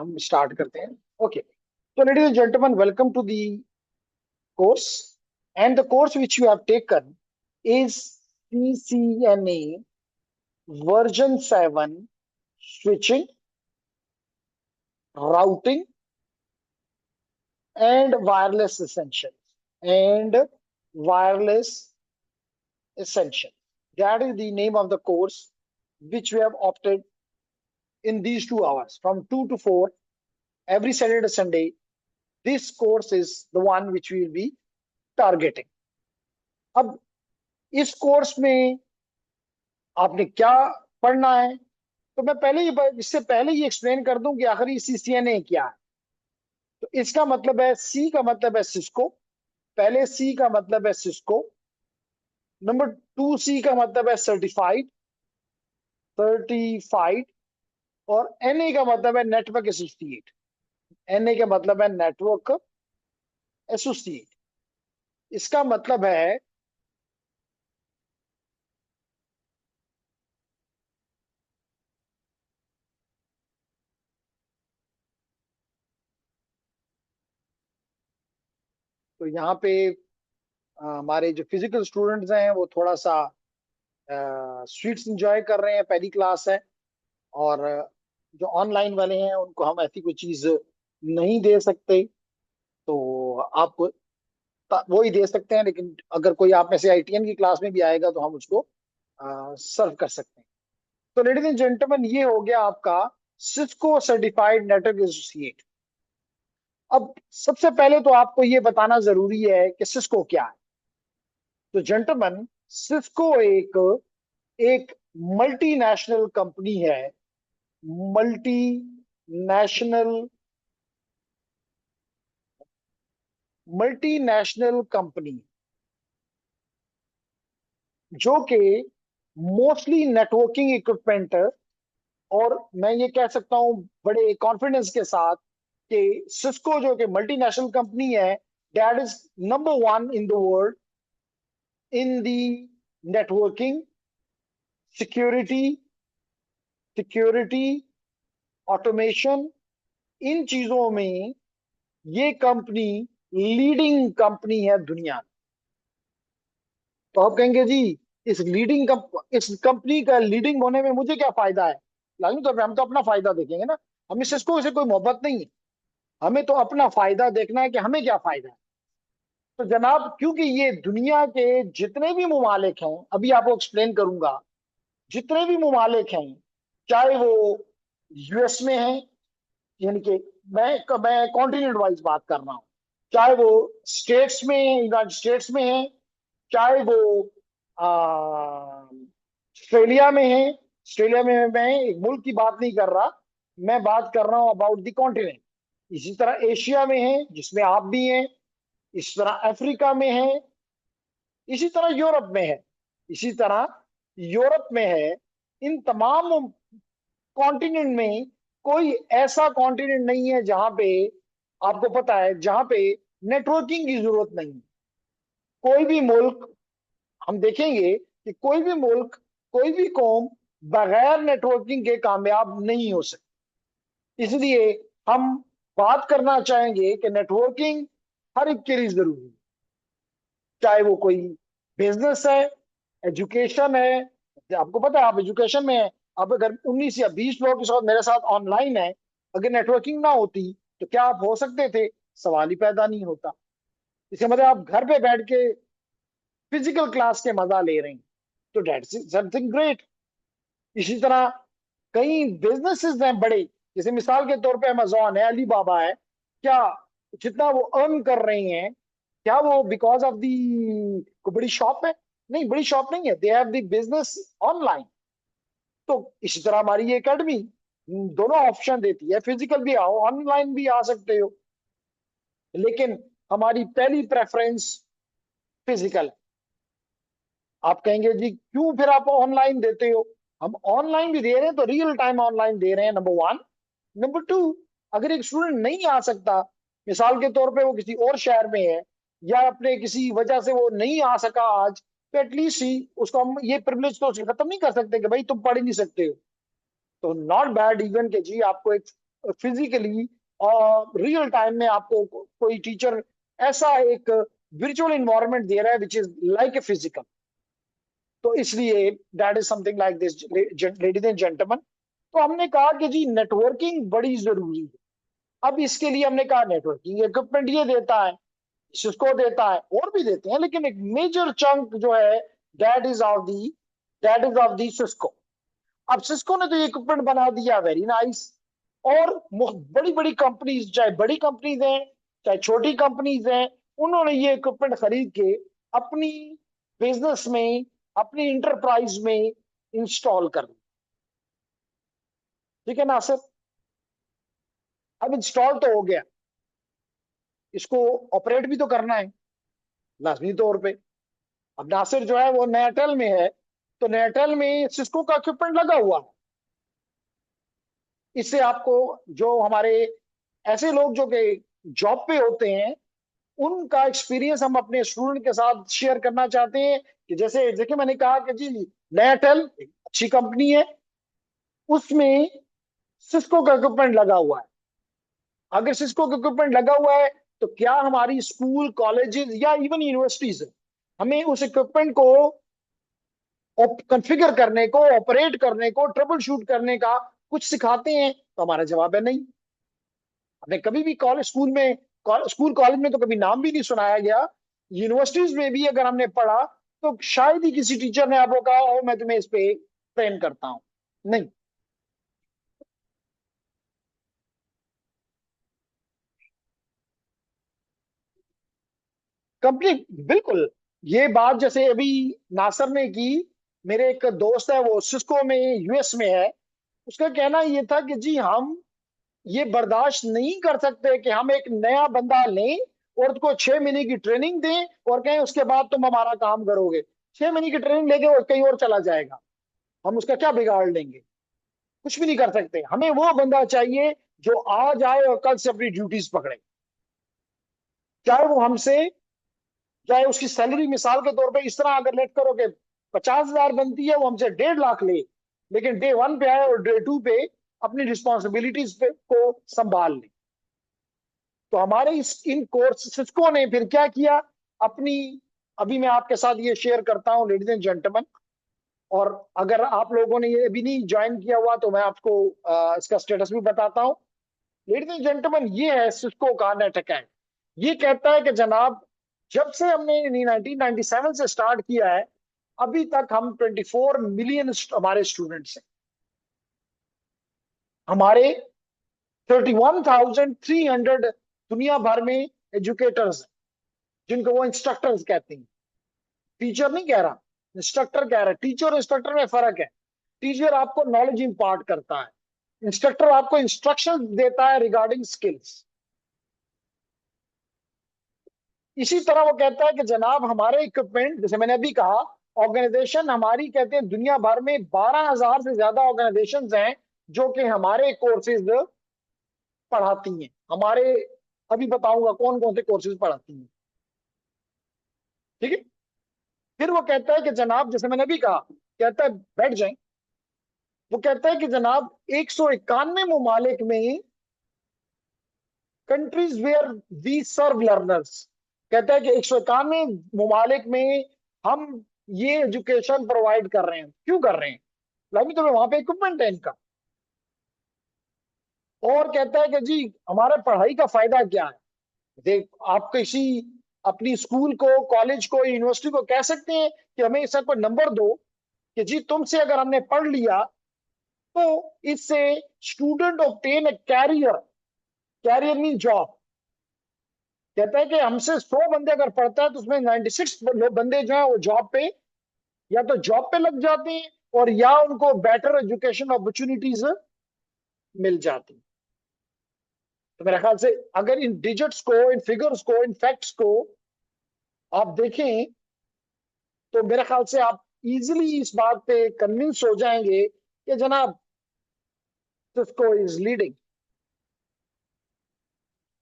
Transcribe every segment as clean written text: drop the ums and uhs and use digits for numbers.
हम स्टार्ट करते हैं। Okay, so ladies and gentlemen, welcome to the course, and the course which you have taken is CCNA version 7, switching, routing and wireless essentials, and wireless essentials. That is the name of the course which we have opted in these 2 hours from 2 to 4 every Saturday Sunday. This course is the one which we will be targeting. अब इस course में आपने क्या पढ़ना है, तो मैं पहले ही इससे पहले ही एक्सप्लेन कर दूं कि आखिर ये सीसीएनए क्या है। तो इसका मतलब है, सी का मतलब है सिस्को। पहले सी का मतलब है सिस्को। नंबर 2, सी का मतलब है सर्टिफाइड, सर्टिफाइड। और एनए का मतलब है नेटवर्क एसोसिएट। एनए का मतलब है नेटवर्क एसोसिएट। इसका मतलब है तो यहाँ पे हमारे जो फिजिकल स्टूडेंट्स हैं वो थोड़ा सा स्वीट्स एंजॉय कर रहे हैं, पहली क्लास है। और जो ऑनलाइन वाले हैं उनको हम ऐसी कोई चीज नहीं दे सकते, तो आप वो ही दे सकते हैं। लेकिन अगर कोई आप में से आईटीएन की क्लास में भी आएगा तो हम उसको सर्व कर सकते हैं। तो लेडीज एंड जेंटलमैन, ये हो गया आपका सिस्को सर्टिफाइड नेटवर्क एसोसिएट। अब सबसे पहले तो आपको ये बताना जरूरी है कि सिस्को क्या है। तो जेंटलमैन, सिस्को एक एक मल्टीनेशनल कंपनी है। मल्टीनेशनल मल्टीनेशनल कंपनी जो कि मोस्टली नेटवर्किंग इक्विपमेंट, और मैं ये कह सकता हूं बड़े कॉन्फिडेंस के साथ कि सिस्को जो कि मल्टीनेशनल कंपनी है, that is number 1 in the world in the networking, security, security, automation, इन चीजों में ये कंपनी लीडिंग कंपनी है दुनिया में। तो आप कहेंगे जी, इस कंपनी का लीडिंग होने में मुझे क्या फायदा है? लाजमी तौर पे हम तो अपना फायदा देखेंगे ना। हमें सिस्को से कोई मोहब्बत नहीं है, हमें तो अपना फायदा देखना है कि हमें क्या फायदा है। तो जनाब, क्योंकि ये दुनिया के जितने भी ममालिक हैं, अभी आपको एक्सप्लेन करूंगा, जितने भी ममालिक हैं, चाहे वो यूएस में हैं, यानी कि मैं कॉन्टिनेंट वाइज बात कर रहा हूँ, चाहे वो स्टेट्स में, यूनाइटेड स्टेट्स में है, चाहे वो ऑस्ट्रेलिया में है। ऑस्ट्रेलिया में मैं एक मुल्क की बात नहीं कर रहा, मैं बात कर रहा हूं अबाउट द कॉन्टिनेंट। इसी तरह एशिया में है, जिसमें आप भी हैं। इस तरह अफ्रीका में है। इसी तरह यूरोप में है। इसी तरह यूरोप में है। इन तमाम कॉन्टिनेंट में कोई ऐसा कॉन्टिनेंट नहीं है जहां पे, आपको पता है, जहां पे नेटवर्किंग की जरूरत नहीं है। कोई भी मुल्क, हम देखेंगे कि कोई भी मुल्क, कोई भी कौम बगैर नेटवर्किंग के कामयाब नहीं हो सकती। इसलिए हम बात करना चाहेंगे कि नेटवर्किंग हर एक के लिए जरूरी है, चाहे वो कोई बिजनेस है, एजुकेशन है। आपको पता है, आप एजुकेशन में है, आप अगर 19 या 20 लोगों के साथ मेरे साथ ऑनलाइन है, अगर नेटवर्किंग ना होती तो क्या आप हो सकते थे? सवाल ही पैदा नहीं होता। इसका मतलब आप घर पे बैठ के फिजिकल क्लास के मजा ले रहे हैं, तो दैट्स समथिंग ग्रेट। इसी तरह कई बिजनेसेस हैं बड़े, जैसे मिसाल के तौर पे अमेजोन है, अली बाबा है। क्या जितना वो अर्न कर रहे हैं, क्या वो बिकॉज ऑफ दी कोई बड़ी शॉप है? नहीं, बड़ी शॉप नहीं है, they have the business online. तो इसी तरह हमारी ये एकेडमी दोनों ऑप्शन देती है, फिजिकल भी आओ, ऑनलाइन भी आ सकते हो, लेकिन हमारी पहली प्रेफरेंस फिजिकल। आप कहेंगे जी क्यों फिर आप ऑनलाइन देते हो? हम ऑनलाइन भी दे रहे हैं तो रियल टाइम ऑनलाइन दे रहे हैं, नंबर 1। नंबर 2, अगर एक स्टूडेंट नहीं आ सकता, मिसाल के तौर पे वो किसी और शहर में है, या अपने किसी वजह से वो नहीं आ सका आज, तो एटलीस्ट ही उसको हम ये प्रिविलेज तो खत्म नहीं कर सकते कि भाई तुम पढ़ ही नहीं सकते हो। तो नॉट बैड इवन के जी आपको एक फिजिकली और रियल टाइम में आपको कोई टीचर ऐसा एक विर्चुअल इन्वायरमेंट दे रहा है which is like a physical. तो इसलिए that is something like this ladies and gentleman. तो हमने कहा कि जी नेटवर्किंग बड़ी जरूरी है। अब इसके लिए हमने कहा नेटवर्किंग इक्विपमेंट ये देता है, सिस्को देता है, और भी देते हैं, लेकिन एक मेजर चंक जो है that is of the Cisco. अब सिस्को ने तो ये इक्विपमेंट बना दिया, वेरी नाइस। और बड़ी बड़ी कंपनीज, चाहे बड़ी कंपनीज हैं चाहे छोटी कंपनीज हैं, उन्होंने ये इक्विपमेंट खरीद के अपनी बिजनेस में, अपनी इंटरप्राइज में इंस्टॉल कर दिया। ठीक है नासिर, अब इंस्टॉल तो हो गया, इसको ऑपरेट भी तो करना है लाजमी तौर पे। अब नासिर जो है वो नयाटेल में है, तो नयाटेल में सिस्को का इक्विपमेंट लगा हुआ है। इससे आपको, जो हमारे ऐसे लोग जो कि जॉब पे होते हैं, उनका एक्सपीरियंस हम अपने स्टूडेंट के साथ शेयर करना चाहते हैं कि जैसे देखिए मैंने कहा कि जी नयाटेल एक अच्छी कंपनी है, उसमें सिस्को का इक्विपमेंट लगा हुआ है। अगर सिस्को का इक्विपमेंट लगा हुआ है तो क्या हमारी स्कूल, कॉलेजेस या इवन यूनिवर्सिटीज हमें उस इक्विपमेंट को कॉन्फ़िगर करने को, ऑपरेट करने को, ट्रबल शूट करने का कुछ सिखाते हैं? तो हमारा जवाब है नहीं। हमने कभी भी कॉलेज, स्कूल कॉलेज में तो कभी नाम भी नहीं सुनाया गया। यूनिवर्सिटीज में भी अगर हमने पढ़ा तो शायद ही किसी टीचर ने आपको कहा हो मैं तुम्हें इस पे ट्रेन करता हूं, नहीं। कंपनी, बिल्कुल। ये बात जैसे अभी नासर ने की, मेरे एक दोस्त है वो सिस्को में यूएस में है, उसका कहना ये था कि जी हम ये बर्दाश्त नहीं कर सकते कि हम एक नया बंदा लें और उसको 6 महीने की ट्रेनिंग दें और कहें उसके बाद तुम हमारा काम करोगे। 6 महीने की ट्रेनिंग लेके और कहीं और चला जाएगा, हम उसका क्या बिगाड़ लेंगे? कुछ भी नहीं कर सकते। हमें वो बंदा चाहिए जो आज आए और कल से अपनी ड्यूटीज पकड़े। चाहे वो हमसे, चाहे उसकी सैलरी मिसाल के तौर पे इस तरह अगर लेट करो कि 50,000 बनती है, वो हमसे 1.5 लाख ले, लेकिन डे 1 पे आए और डे 2 पे अपनी रिस्पॉन्सिबिलिटीज पे को संभाल ले। तो हमारे इन कोर्स सिस्को ने फिर क्या किया अपनी, अभी मैं आपके साथ ये शेयर करता हूँ लेडीज एंड जेंटलमैन। और अगर आप लोगों ने ये अभी नहीं ज्वाइन किया हुआ तो मैं आपको इसका स्टेटस भी बताता हूँ। लेडीज एंड जेंटलमैन, ये है सिस्को का नेट अकाउंट। ये कहता है कि जनाब, जब से हमने 1997 से स्टार्ट किया है, अभी तक हम 24 मिलियन हमारे स्टूडेंट्स हैं। हमारे 31,300 दुनिया भर में एजुकेटर्स हैं, जिनको वो इंस्ट्रक्टर्स कहते हैं। टीचर नहीं कह रहा, इंस्ट्रक्टर कह रहा है। टीचर और इंस्ट्रक्टर में फर्क है। टीचर आपको नॉलेज इंपार्ट करता है, इंस्ट्रक्टर आपको इंस्ट्रक्शन देता है रिगार्डिंग स्किल्स। इसी तरह वो कहता है कि जनाब हमारे इक्विपमेंट, जैसे मैंने अभी कहा, ऑर्गेनाइजेशन हमारी कहते हैं दुनिया भर में 12,000 से ज्यादा ऑर्गेनाइजेशन हैं जो कि हमारे कोर्सेज पढ़ाती हैं। हमारे, अभी बताऊंगा कौन कौन से कोर्सेज पढ़ाती हैं। ठीक है। फिर वो कहता है कि जनाब, जैसे मैंने अभी कहा, कहता है बैठ जाएं, वो कहता है कि जनाब 191 ममालिक में, countries where we serve learners, कहता है कि 191 ममालिक में हम ये एजुकेशन प्रोवाइड कर रहे हैं। क्यों कर रहे हैं? लाइक तो वहां पे इक्विपमेंट है इनका। और कहता है कि जी हमारे पढ़ाई का फायदा क्या है? देख, आप किसी अपनी स्कूल को, कॉलेज को, यूनिवर्सिटी को कह सकते हैं कि हमें ऐसा कोई नंबर दो कि जी तुमसे अगर हमने पढ़ लिया तो इससे student obtain a career, career mean job. कहता है कि हमसे 100 बंदे अगर पढ़ता है तो उसमें 96 बंदे जो है वो जॉब पे, या तो जॉब पे लग जाते हैं और या उनको बेटर एजुकेशन अपॉर्चुनिटीज मिल जाती। तो मेरे ख्याल से अगर इन डिजिट्स को, इन फिगर्स को, इन फैक्ट्स को आप देखें तो मेरे ख्याल से आप इजीली इस बात पे कन्विंस हो जाएंगे कि जनाब सिस्को इज लीडिंग।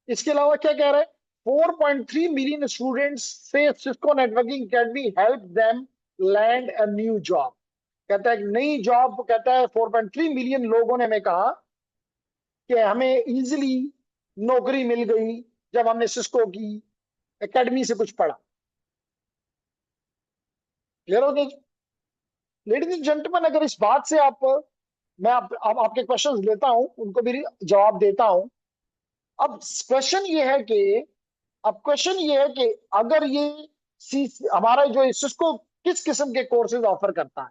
इसके अलावा क्या कह रहे हैं? 4.3 मिलियन स्टूडेंट्स से Cisco networking academy help them land a new job. कहता है नई जॉब, कहता है 4.3 मिलियन लोगों ने हमें कहा कि हमें इजीली नौकरी मिल गई जब हमने सिस्को की एकेडमी से कुछ पढ़ा। क्लियर हो गया? लेडीज एंड जेंटलमैन, अगर इस बात से मैं आपके क्वेश्चंस लेता हूं, उनको भी जवाब देता हूं। अब क्वेश्चन ये है कि अगर ये सी हमारा जो सिस्को किस किस्म के कोर्सेज ऑफर करता है,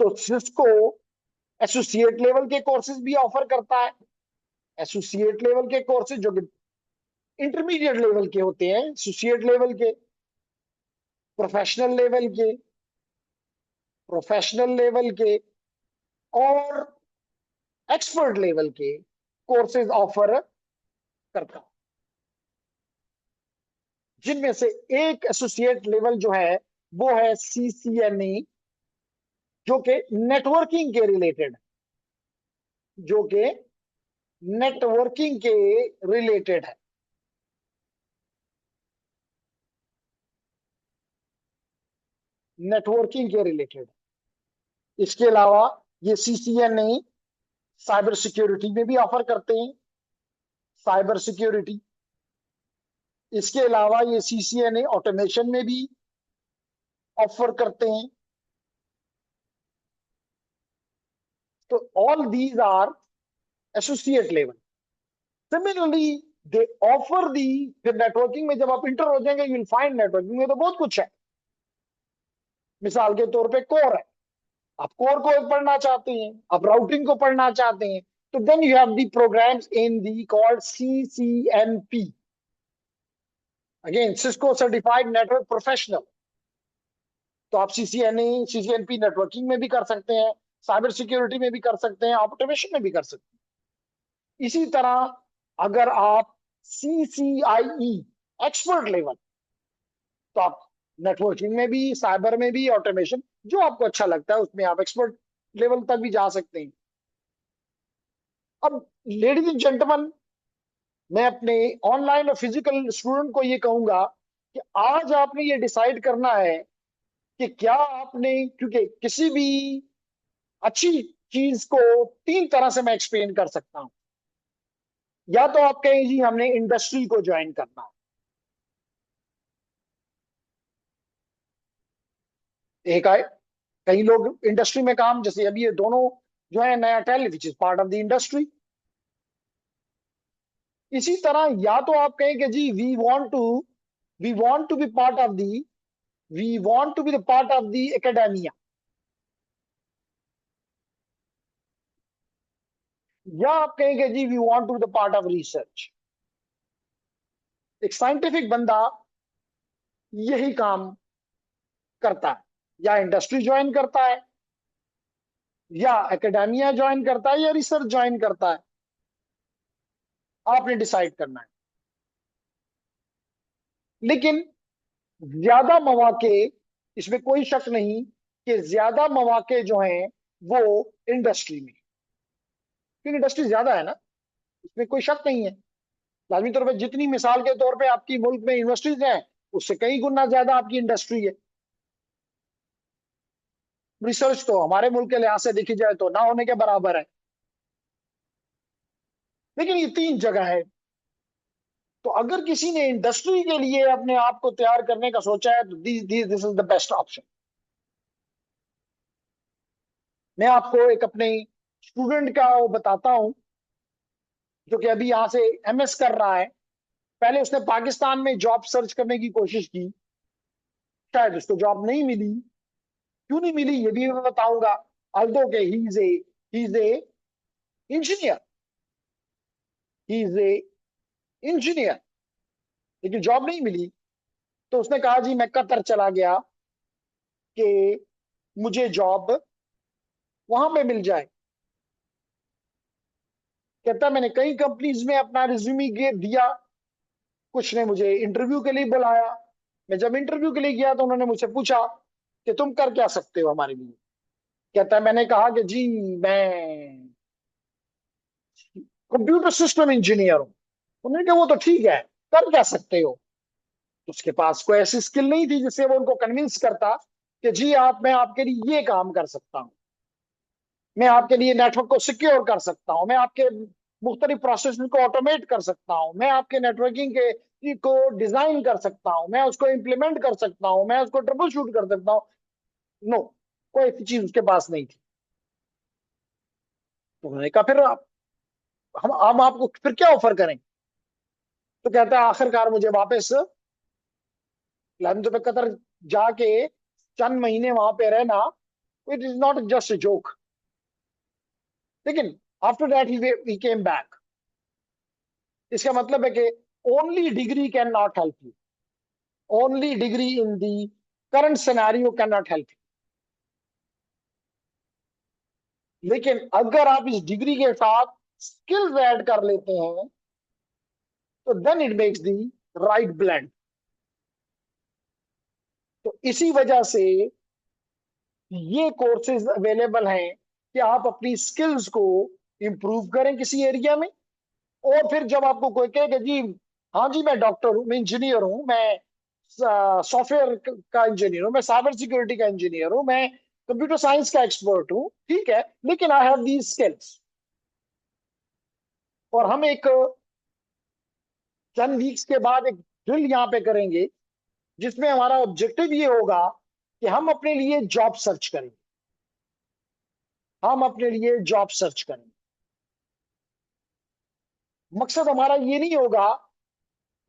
तो सिस्को एसोसिएट लेवल के कोर्सेज भी ऑफर करता है। एसोसिएट लेवल के कोर्सेज जो कि इंटरमीडिएट लेवल के होते हैं, एसोसिएट लेवल के, प्रोफेशनल लेवल के, और एक्सपर्ट लेवल के कोर्सेज ऑफर करता है, जिनमें से एक एसोसिएट लेवल जो है वो है CCNE, जो कि नेटवर्किंग के रिलेटेड, जो कि नेटवर्किंग के रिलेटेड है। नेटवर्किंग के रिलेटेड। इसके अलावा ये CCNE साइबर सिक्योरिटी में भी ऑफर करते हैं, साइबर सिक्योरिटी। इसके अलावा ये CCNE ऑटोमेशन में भी ऑफर करते हैं। तो all these are associate level. Similarly they offer the, फिर नेटवर्किंग में जब आप इंटर हो जाएंगे, यू विल फाइंड नेटवर्किंग में तो बहुत कुछ है। मिसाल के तौर पे कोर है, आप कोर को पढ़ना चाहते हैं, आप राउटिंग को पढ़ना चाहते हैं, तो then you have the programs in the called CCNP, again Cisco certified network professional. तो आप CCNP नेटवर्किंग में भी कर सकते हैं, साइबर सिक्योरिटी में भी कर सकते हैं, ऑटोमेशन में भी कर सकते हैं। इसी तरह अगर आप CCIE एक्सपर्ट लेवल, तो आप नेटवर्किंग में भी, साइबर में भी, ऑटोमेशन, जो आपको अच्छा लगता है उसमें आप एक्सपर्ट लेवल तक भी जा सकते हैं। अब लेडीज एंड जेंटलमैन, मैं अपने ऑनलाइन और फिजिकल स्टूडेंट को ये कहूंगा कि आज आपने ये डिसाइड करना है कि क्या आपने, क्योंकि किसी भी अच्छी चीज को तीन तरह से मैं एक्सप्लेन कर सकता हूं। या तो आप कहें जी हमने इंडस्ट्री को ज्वाइन करना है, एक आए, कई लोग इंडस्ट्री में काम, जैसे अभी ये दोनों जो है नया टेल which is part of the industry. इसी तरह या तो आप कहें कि जी we want to be part of the we want to be the part of the academia, या आप कहेंगे जी we want to be the part of research. एक साइंटिफिक बंदा यही काम करता है, या इंडस्ट्री ज्वाइन करता है, या एकेडेमिया ज्वाइन करता है, या रिसर्च ज्वाइन करता है। आपने डिसाइड करना है। लेकिन ज्यादा मौके, इसमें कोई शक नहीं कि ज्यादा मौके जो हैं वो इंडस्ट्री में, क्योंकि इंडस्ट्री ज्यादा है ना, इसमें कोई शक नहीं है। लाजमी तौर पर जितनी मिसाल के तौर पे आपकी मुल्क में यूनिवर्सिटीज हैं, उससे कई गुना ज्यादा आपकी इंडस्ट्री है। रिसर्च तो हमारे मुल्क के लिहाज से देखी जाए तो ना होने के बराबर है। लेकिन ये तीन जगह है। तो अगर किसी ने इंडस्ट्री के लिए अपने आप को तैयार करने का सोचा है, तो this is the best option. मैं आपको एक अपने स्टूडेंट का वो बताता हूं, जो कि अभी यहां से MS कर रहा है। पहले उसने पाकिस्तान में जॉब सर्च करने की कोशिश की, शायद उसको जॉब नहीं मिली। क्यों नहीं मिली ये भी मैं बताऊंगा। अल्दो के he is a engineer, he is a engineer, लेकिन जॉब नहीं मिली। तो उसने कहा जी मैं कतर चला गया कि मुझे जॉब वहां पे मिल जाए। कहता मैंने कई कंपनीज में अपना रिज्यूमे दिया, कुछ ने मुझे इंटरव्यू के लिए बुलाया। मैं जब इंटरव्यू के लिए गया तो उन्होंने मुझसे पूछा कि तुम कर क्या सकते हो हमारे लिए। कहता है मैंने कहा कि जी मैं कंप्यूटर सिस्टम इंजीनियर हूं। उन्होंने कहा वो तो ठीक है, कर क्या सकते हो। उसके पास कोई ऐसी स्किल नहीं थी जिससे वो उनको कन्विंस करता कि जी मैं आपके लिए ये काम कर सकता हूं, मैं आपके लिए नेटवर्क को सिक्योर कर सकता हूं, मैं आपके मुख्तलिफ प्रोसेस को ऑटोमेट कर सकता हूं, मैं आपके नेटवर्किंग के को डिजाइन कर सकता हूं, मैं उसको इम्प्लीमेंट कर सकता हूं, मैं उसको ट्रबल शूट कर सकता हूं। नो, कोई ऐसी चीज उसके पास नहीं थी। तो उन्होंने कहा फिर हम आपको फिर क्या ऑफर करें? तो कहता है आखिरकार मुझे वापस लंदन पे कतर जाके चंद महीने वहां पे रहना, it is not just a joke. लेकिन after that he came back. इसका मतलब है कि only degree can not help you, only degree in the current scenario can not help you. लेकिन अगर आप इस डिग्री के साथ स्किल्स ऐड कर लेते हैं तो then it makes the right blend. तो इसी वजह से ये कोर्सेज अवेलेबल हैं कि आप अपनी स्किल्स को इंप्रूव करें किसी एरिया में। और फिर जब आपको कोई कहे कि जी हाँ जी मैं डॉक्टर हूं, मैं इंजीनियर हूं, मैं सॉफ्टवेयर का इंजीनियर हूं, मैं साइबर सिक्योरिटी का इंजीनियर हूं, मैं कंप्यूटर साइंस का एक्सपर्ट हूं, ठीक है, लेकिन आई हैव दीज स्किल्स। और हम एक चंद वीक्स के बाद एक ड्रिल यहाँ पे करेंगे जिसमें हमारा ऑब्जेक्टिव ये होगा कि हम अपने लिए जॉब सर्च करेंगे, हम अपने लिए जॉब सर्च करेंगे। मकसद हमारा ये नहीं होगा,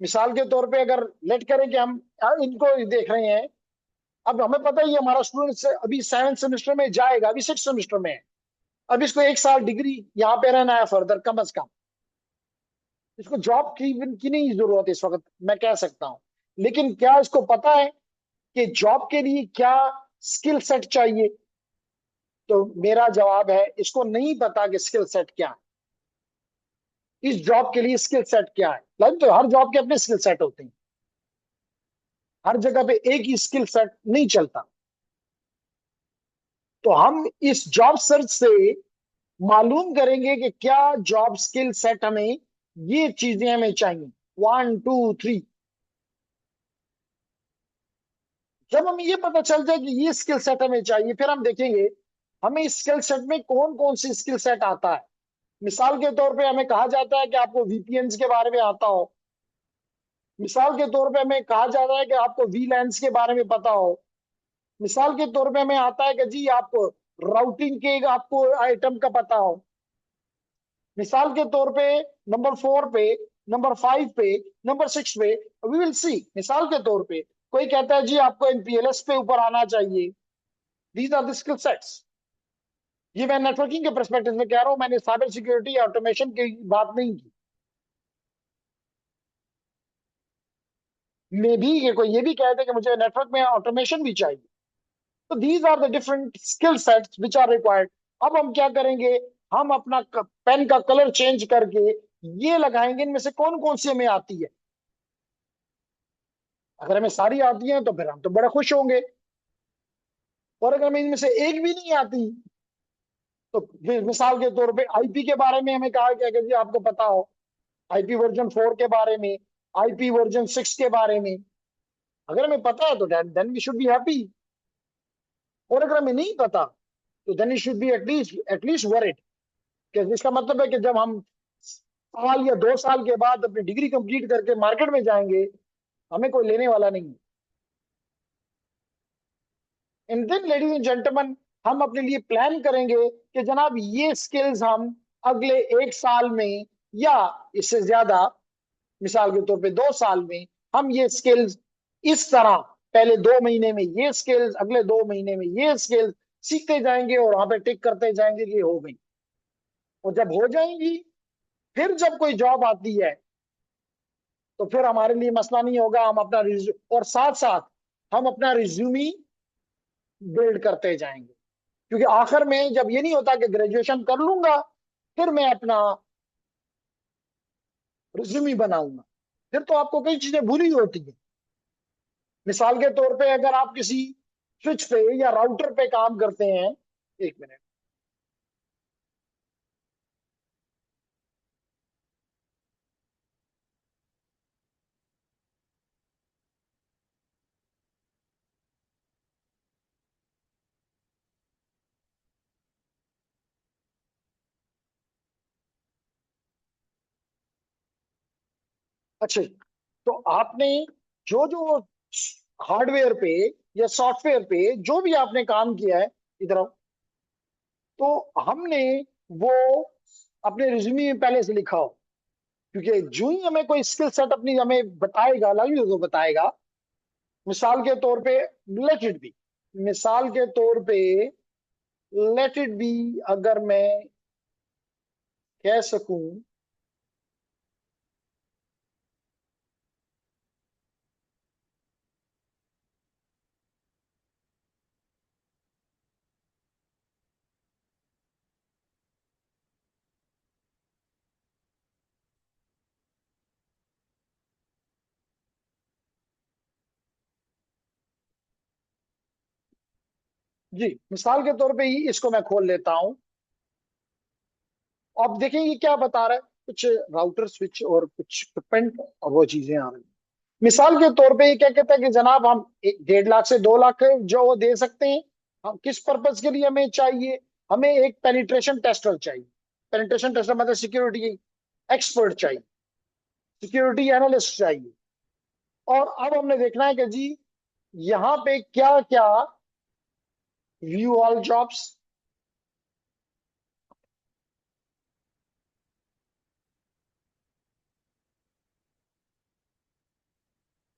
मिसाल के तौर पे अगर लेट करें कि हम इनको देख रहे हैं, अब हमें पता ही है हमारा स्टूडेंट अभी 7th सेमेस्टर में जाएगा, अभी 6th सेमेस्टर में है, अब इसको 1 साल डिग्री यहाँ पे रहना है फर्दर कम अज कम, इसको जॉब की नहीं जरूरत है इस वक्त, मैं कह सकता हूँ। लेकिन क्या इसको पता है कि जॉब के लिए क्या स्किल सेट चाहिए? तो मेरा जवाब है इसको नहीं पता कि स्किल सेट क्या है, इस जॉब के लिए स्किल सेट क्या है। लाइक तो हर जॉब के अपने स्किल सेट होते हैं, हर जगह पे एक ही स्किल सेट नहीं चलता। तो हम इस जॉब सर्च से मालूम करेंगे कि क्या जॉब स्किल सेट हमें, ये चीजें हमें चाहिए, 1 2 3। जब हमें ये पता चल जाए कि ये स्किल सेट हमें चाहिए, फिर हम देखेंगे हमें इस स्किल सेट में कौन कौन सी स्किल सेट आता है। मिसाल के तौर पे हमें कहा जाता है कि आपको वीपीएन्स के बारे में आता हो, मिसाल के तौर पे हमें कहा जाता है कि आपको वीलैंस के बारे में पता हो, मिसाल के तौर पे हमें आता है कि जी आपको राउटिंग के आपको आइटम का पता हो, मिसाल के तौर पे नंबर 4 पे, नंबर 5 पे, नंबर 6 पे, वी विल सी। मिसाल के तौर पे कोई कहता है जी आपको एमपीएलएस पे ऊपर आना चाहिए। These are the skill sets. ये मैं नेटवर्किंग के परस्पेक्टिव में कह रहा हूं, मैंने साइबर सिक्योरिटी या ऑटोमेशन की बात नहीं की। मे भी ये कोई ये भी कहते हैं कि मुझे नेटवर्क में ऑटोमेशन भी चाहिए। तो these are the different skill sets which are required. अब हम क्या करेंगे, हम अपना पेन का कलर चेंज करके ये लगाएंगे इनमें से कौन कौन सी हमें आती है। अगर हमें सारी आती हैं तो फिर हम तो बड़ा खुश होंगे, और अगर हमें इनमें से एक भी नहीं आती तो फिर मिसाल के तौर पे आईपी के बारे में हमें कहा गया कि जी आपको पता हो आईपी वर्जन 4 के बारे में, आईपी वर्जन 6 के बारे में। अगर हमें पता है तो then we should be happy. और अगर हमें नहीं पता तो then you should be at least worried, कि इसका मतलब है कि जब हम साल या 2 साल के बाद अपनी डिग्री कंप्लीट करके मार्केट में जाएंगे हमें कोई लेने वाला नहीं। इन दिन लेडीज एंड जेंटलमैन, हम अपने लिए प्लान करेंगे कि जनाब ये स्किल्स हम अगले 1 साल में या इससे ज्यादा, मिसाल के तौर पे 2 साल में, हम ये स्किल्स इस तरह पहले 2 महीने में ये स्किल्स, अगले 2 महीने में ये स्किल्स सीखते जाएंगे और वहां पे टिक करते जाएंगे कि हो गई। और जब हो जाएंगी, फिर जब कोई जॉब आती है तो फिर हमारे लिए मसला नहीं होगा, हम अपना और साथ साथ हम अपना रिज्यूमी बिल्ड करते जाएंगे। क्योंकि आखिर में जब ये नहीं होता कि ग्रेजुएशन कर लूंगा फिर मैं अपना रिज्यूमी बनाऊंगा, फिर तो आपको कई चीजें भूली होती है। मिसाल के तौर पे अगर आप किसी स्विच पे या राउटर पे काम करते हैं, 1 मिनट, अच्छा, तो आपने जो जो हार्डवेयर पे या सॉफ्टवेयर पे जो भी आपने काम किया है, इधर आओ, तो हमने वो अपने रिज्यूमे में पहले से लिखा हो। क्योंकि जो ही हमें कोई स्किल सेट अपनी हमें बताएगा, लाइव तो बताएगा। मिसाल के तौर पे, लेट इट बी, मिसाल के तौर पे लेट इट बी, अगर मैं कह सकूं, जी मिसाल के तौर पे ही इसको मैं खोल लेता हूं। अब देखें ये क्या बता रहा है, कुछ राउटर स्विच और कुछ इक्विपमेंट और वो चीजें आ रही हैं। मिसाल के तौर पे ये क्या कहता है कि जनाब हम 1.5 लाख से 2 लाख जो वो दे सकते हैं। हम किस पर्पज के लिए हमें चाहिए, हमें एक पेनिट्रेशन टेस्टर चाहिए। पेनिट्रेशन टेस्टर मतलब सिक्योरिटी एक्सपर्ट चाहिए, सिक्योरिटी एनालिस्ट चाहिए। और अब हमने देखना है कि जी यहाँ पे क्या क्या, व्यू ऑल जॉब्स।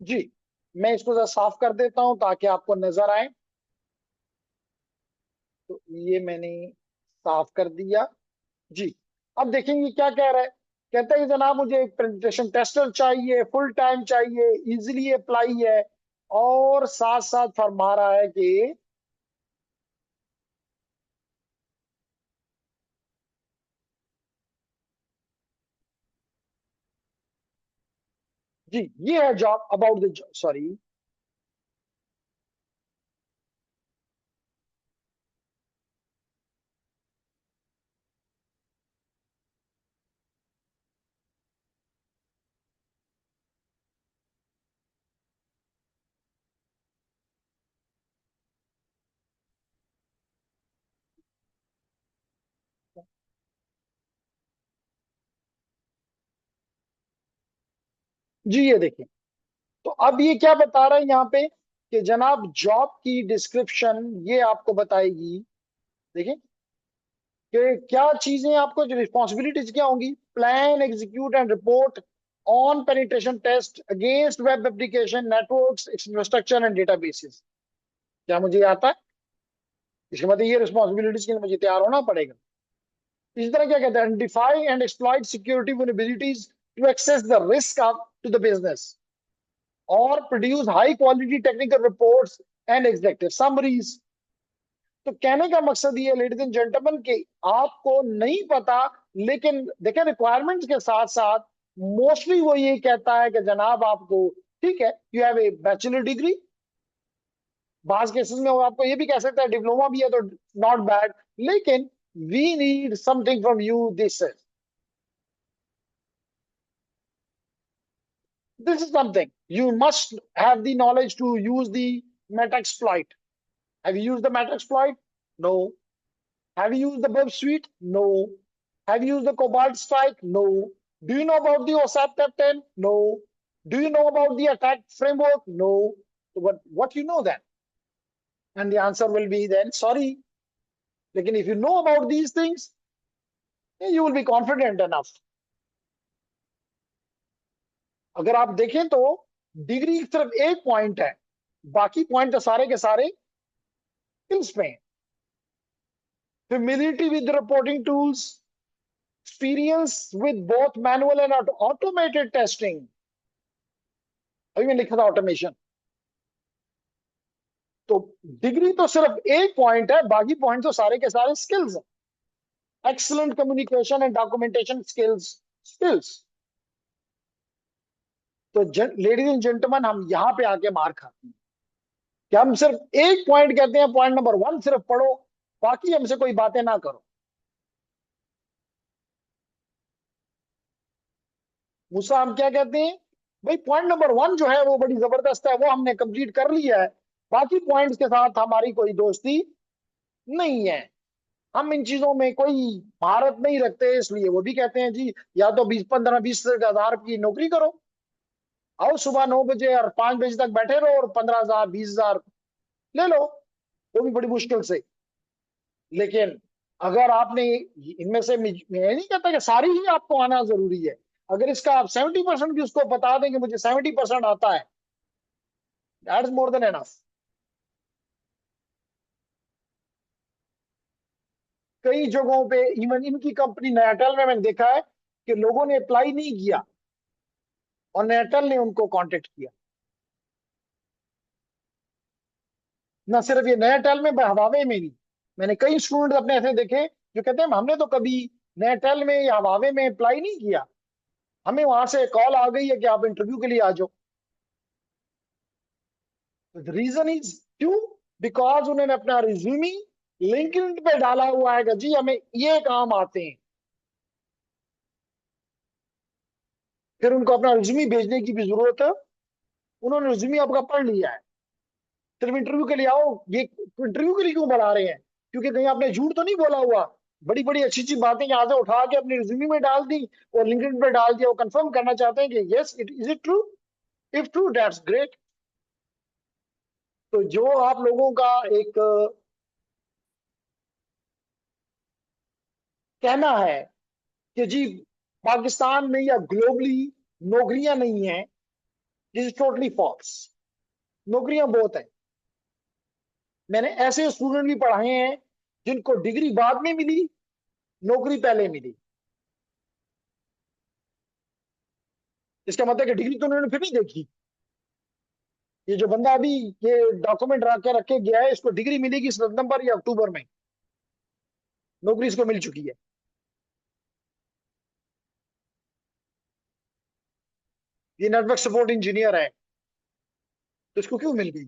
जी मैं इसको जरा साफ कर देता हूं ताकि आपको नजर आए। तो ये मैंने साफ कर दिया। जी अब देखेंगे क्या कह रहा है। कहता है कि जनाब मुझे एक प्रेजेंटेशन टेस्टर चाहिए, फुल टाइम चाहिए, इजीली अप्लाई है। और साथ साथ फरमा रहा है कि जी ये है जॉब अबाउट द, सॉरी, जी ये देखिए। तो अब ये क्या बता रहा है यहाँ पे कि जनाब जॉब की डिस्क्रिप्शन ये आपको बताएगी। देखिए कि क्या चीजें आपको, जो रिस्पॉन्सिबिलिटीज क्या होंगी, plan execute and report on penetration test against web application networks infrastructure and databases. क्या मुझे आता है? इसके मतलब ये रिस्पॉन्सिबिलिटीज के लिए मुझे तैयार होना पड़ेगा। इसी तरह क्या कहते हैं, identify and exploit security vulnerabilities to access the risk to the business, और produce high quality technical reports and executive summaries. तो कहने का मकसद ये, लेडीज एंड जेंटलमैन, कि आपको नहीं पता, लेकिन देखें रिक्वायरमेंट्स के साथ साथ मोस्टली वो ये कहता है कि जनाब आपको, ठीक है, you have a bachelor degree. बाज केसेस में वो आपको ये भी कह सकता है डिप्लोमा भी है तो नॉट बैड, लेकिन we need something from you, this is something you must have the knowledge to use the Metaxploit. Have you used the Metaxploit? No. Have you used the Web Suite? No. Have you used the Cobalt Strike? No. Do you know about the OSAP Tap 10? No. Do you know about the attack framework? No. What you know then? And the answer will be then sorry. Lekin if you know about these things, you will be confident enough. अगर आप देखें तो degree सिर्फ एक point है, बाकी point तो सारे के सारे स्किल्स में। Familiarity with the reporting tools, experience with both manual and automated testing। अभी मैं लिखा था ऑटोमेशन। तो डिग्री तो सिर्फ एक पॉइंट है, बाकी पॉइंट तो सारे के सारे स्किल्स हैं। Excellent communication and documentation skills, skills. तो लेडीज एंड जेंटलमैन, हम यहां पे आके मार खाते हैं कि हम सिर्फ एक पॉइंट कहते हैं, पॉइंट नंबर 1 सिर्फ पढ़ो, बाकी हमसे कोई बातें ना करो। मूसा हम क्या कहते हैं, भाई पॉइंट नंबर 1 जो है वो बड़ी जबरदस्त है, वो हमने कंप्लीट कर लिया है, बाकी पॉइंट्स के साथ हमारी कोई दोस्ती नहीं है। हम इन चीजों में कोई महारत नहीं रखते, इसलिए वो भी कहते हैं जी या तो 20 15 20 हजार की नौकरी करो। आओ सुबह 9 बजे और 5 बजे तक बैठे रहो और 15,000 20,000 ले लो, वो भी बड़ी मुश्किल से। लेकिन अगर आपने इनमें से, मैं नहीं कहता कि सारी ही आपको आना जरूरी है, अगर इसका आप 70% भी उसको बता दें कि मुझे 70% आता है, दैट्स मोर देन एनफ। कई जगहों पे इवन इनकी कंपनी नयाटेल में मैंने देखा है कि लोगों ने अप्लाई नहीं किया और नयाटेल ने उनको कांटेक्ट किया। ना सिर्फ ये नयाटेल में, हवावे में भी मैंने कई स्टूडेंट अपने ऐसे देखे जो कहते हैं हमने तो कभी नयाटेल में या हवावे में अप्लाई नहीं किया, हमें वहां से कॉल आ गई है कि आप इंटरव्यू के लिए आ जाओ। रीजन इज क्यों? बिकॉज उन्होंने अपना रिज्यूमी लिंक्डइन पे डाला हुआ है कि जी हमें ये काम आते हैं। फिर उनको अपना रिज्यूमी भेजने की भी जरूरत है, उन्होंने रिज्यूमी आपका पढ़ लिया है, सिर्फ इंटरव्यू के लिए आओ। ये इंटरव्यू के लिए क्यों बुला रहे हैं? क्योंकि कहीं आपने झूठ तो नहीं बोला हुआ। बड़ी बड़ी अच्छी अच्छी बातें यहाँ से उठा के अपनी रिज्यूमी में डाल दी और लिंक्डइन पे डाल दिया, वो कंफर्म करना चाहते हैं कि yes it is it true, if true that's great. तो जो आप लोगों का एक कहना है कि जी पाकिस्तान में या ग्लोबली नौकरियां नहीं है, दिस इज टोटली फॉल्स। नौकरियां बहुत है। मैंने ऐसे स्टूडेंट भी पढ़ाए हैं जिनको डिग्री बाद में मिली, नौकरी पहले मिली। इसका मतलब कि डिग्री तो उन्होंने फिर नहीं देखी। ये जो बंदा अभी ये डॉक्यूमेंट रख के रखे गया है, इसको डिग्री मिलेगी सितंबर या अक्टूबर में, नौकरी इसको मिल चुकी है। ये नेटवर्क सपोर्ट इंजीनियर है, तो इसको क्यों मिल गई?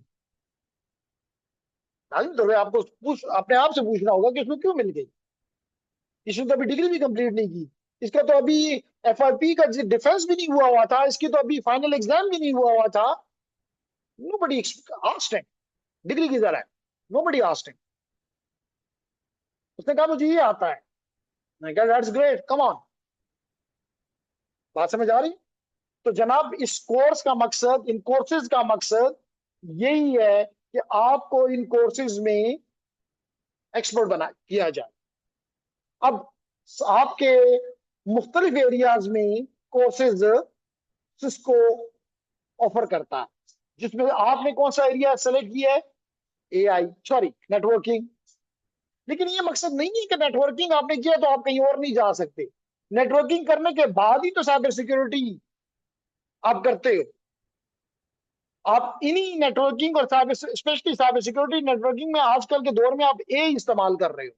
लाजिम तो है आपको पूछ अपने आप से पूछना होगा कि इसको क्यों मिल गई। इसने तो अभी डिग्री भी कंप्लीट नहीं की, इसका तो अभी एफआरपी का डिफेंस भी नहीं हुआ हुआ था, इसकी तो अभी फाइनल एग्जाम भी नहीं हुआ हुआ था। नो बडी आस्क्ड हिम डिग्री किधर है, नो बडी आस्क्ड हिम। उसने कहा मुझे ये आता है। मैं कहा दैट्स ग्रेट, कम ऑन। बात समझ आ रही? तो जनाब इस कोर्स का मकसद, इन कोर्सेज का मकसद यही है कि आपको इन कोर्सेज में एक्सपर्ट बना किया जाए। अब आपके मुख्तलिफ एरियाज में कोर्सेज सिस्को ऑफर करता है, जिसमें आपने कौन सा एरिया सेलेक्ट किया है? AI, sorry networking. लेकिन ये मकसद नहीं है कि नेटवर्किंग आपने किया तो आप कहीं और नहीं जा सकते। नेटवर्किंग करने के बाद ही तो साइबर सिक्योरिटी आप करते हो। आप इन्हीं नेटवर्किंग और cyber, specially cyber security networking में आजकल के दौर में आप ए इस्तेमाल कर रहे हो।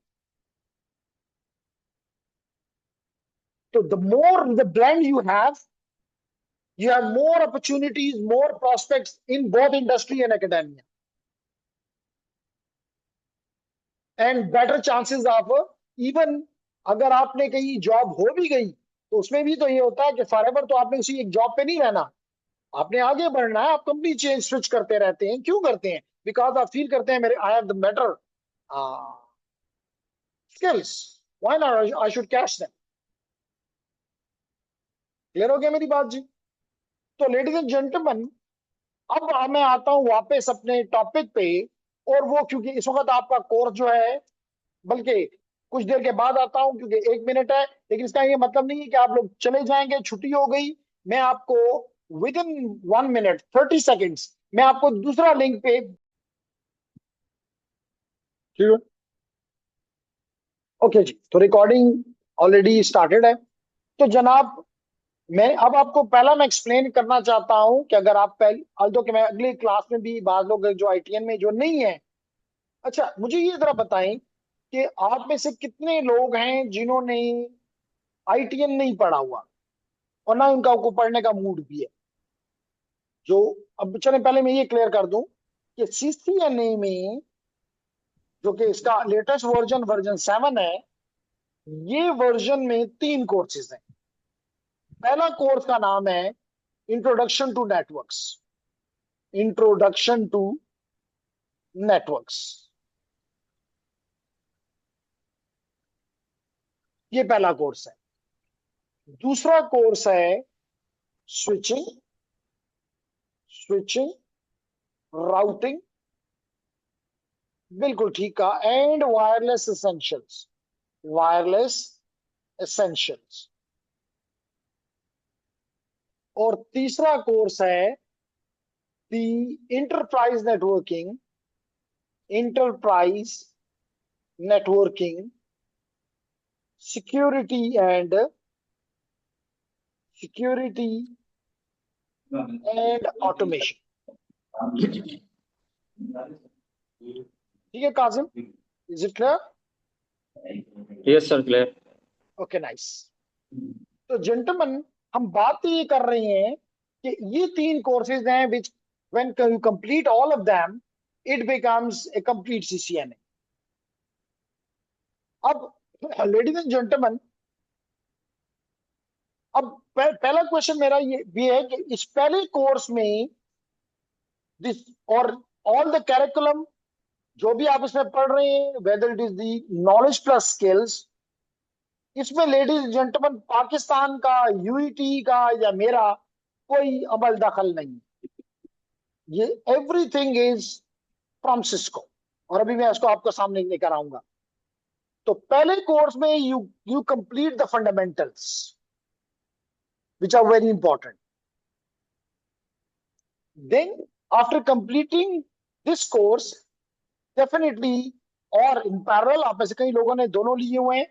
तो the more the brand you have more opportunities, more prospects in both industry and academia, and better chances of even अगर आपने कहीं जॉब हो भी गई तो उसमें भी तो ये होता है कि फॉरएवर तो आपने उसी एक जॉब पे नहीं रहना, आपने आगे बढ़ना है। आप कंपनी चेंज स्विच करते रहते हैं, क्यों करते हैं? बिकॉज आप फील करते हैं मेरे I have the better skills, why not I should catch them. Clear हो गया मेरी बात जी? तो लेडीज एंड जेंटलमैन, अब मैं आता हूं वापस अपने टॉपिक पे। और वो क्योंकि इस वक्त आपका कोर्स जो है, बल्कि कुछ देर के बाद आता हूं क्योंकि 1 मिनट है, लेकिन इसका ये मतलब नहीं है कि आप लोग चले जाएंगे, छुट्टी हो गई। मैं आपको विद इन 1 मिनट 30 सेकेंड्स मैं आपको दूसरा लिंक पे, ठीक है? ओके जी, तो रिकॉर्डिंग ऑलरेडी स्टार्टेड है। तो जनाब मैं अब आपको पहला मैं एक्सप्लेन करना चाहता हूं कि अगर आप पहले, although कि मैं अगली क्लास में भी बाद लोग जो आईटीएन में जो नहीं है, अच्छा मुझे ये जरा बताएं कि आप में से कितने लोग हैं जिन्होंने आईटीएन नहीं पढ़ा हुआ और ना उनका को पढ़ने का मूड भी है? जो, अब चले पहले मैं ये क्लियर कर दूं कि सीसीएनए में जो कि इसका लेटेस्ट वर्जन वर्जन 7 है, ये वर्जन में 3 कोर्सेज हैं। पहला कोर्स का नाम है introduction to networks, introduction to networks, ये पहला कोर्स है। दूसरा कोर्स है स्विचिंग, स्विचिंग, राउटिंग, बिल्कुल ठीक कहा, and wireless essentials, wireless essentials. और तीसरा कोर्स है the enterprise networking, enterprise networking, security and security and automation. ठीक है Kazim, is it clear? Yes sir, clear. Okay nice. तो जेंटलमैन, हम बात तो ये कर रहे हैं कि ये 3 कोर्सेज हैं विच when you complete all of them it becomes a complete CCNA. अब लेडीज एंड जेंटलमैन, अब पहला क्वेश्चन मेरा ये भी है कि इस पहले कोर्स में दिस और ऑल द कैरिकुलम जो भी आप इसमें पढ़ रहे हैं, whether it is the knowledge plus skills, इसमें लेडीज जेंटलमैन पाकिस्तान का, यूईटी का या मेरा कोई अमल दखल नहीं। ये एवरीथिंग इज फ्रॉम सिस्को, और अभी मैं इसको आपको सामने लेकर आऊंगा। तो पहले कोर्स में you complete the fundamentals which are very important. Then after completing this course definitely, और इन पैरेलल आप में से कई लोगों ने दोनों लिए हुए हैं,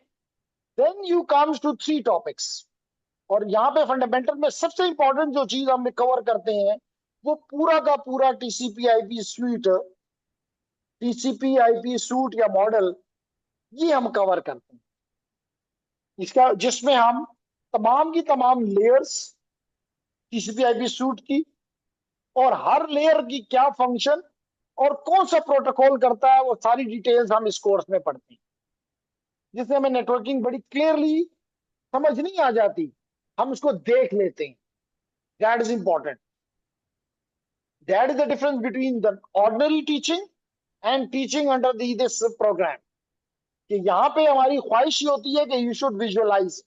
then you comes to 3 topics. और यहाँ पे फंडामेंटल में सबसे इंपॉर्टेंट जो चीज हम कवर करते हैं वो पूरा का पूरा TCP IP sweet, TCP IP suit या मॉडल, ये हम कवर करते हैं इसका, जिसमें हम तमाम की तमाम लेयर्स टीसीपी आईपी सूट की, और हर लेयर की क्या फंक्शन और कौन सा प्रोटोकॉल करता है, वो सारी डिटेल्स हम इस कोर्स में पढ़ते हैं, जिससे हमें नेटवर्किंग बड़ी क्लियरली समझ नहीं आ जाती, हम उसको देख लेते हैं। That is important. That is the difference between the ordinary teaching and teaching under this program. कि यहाँ पे हमारी ख्वाहिश ही होती है कि you should visualize,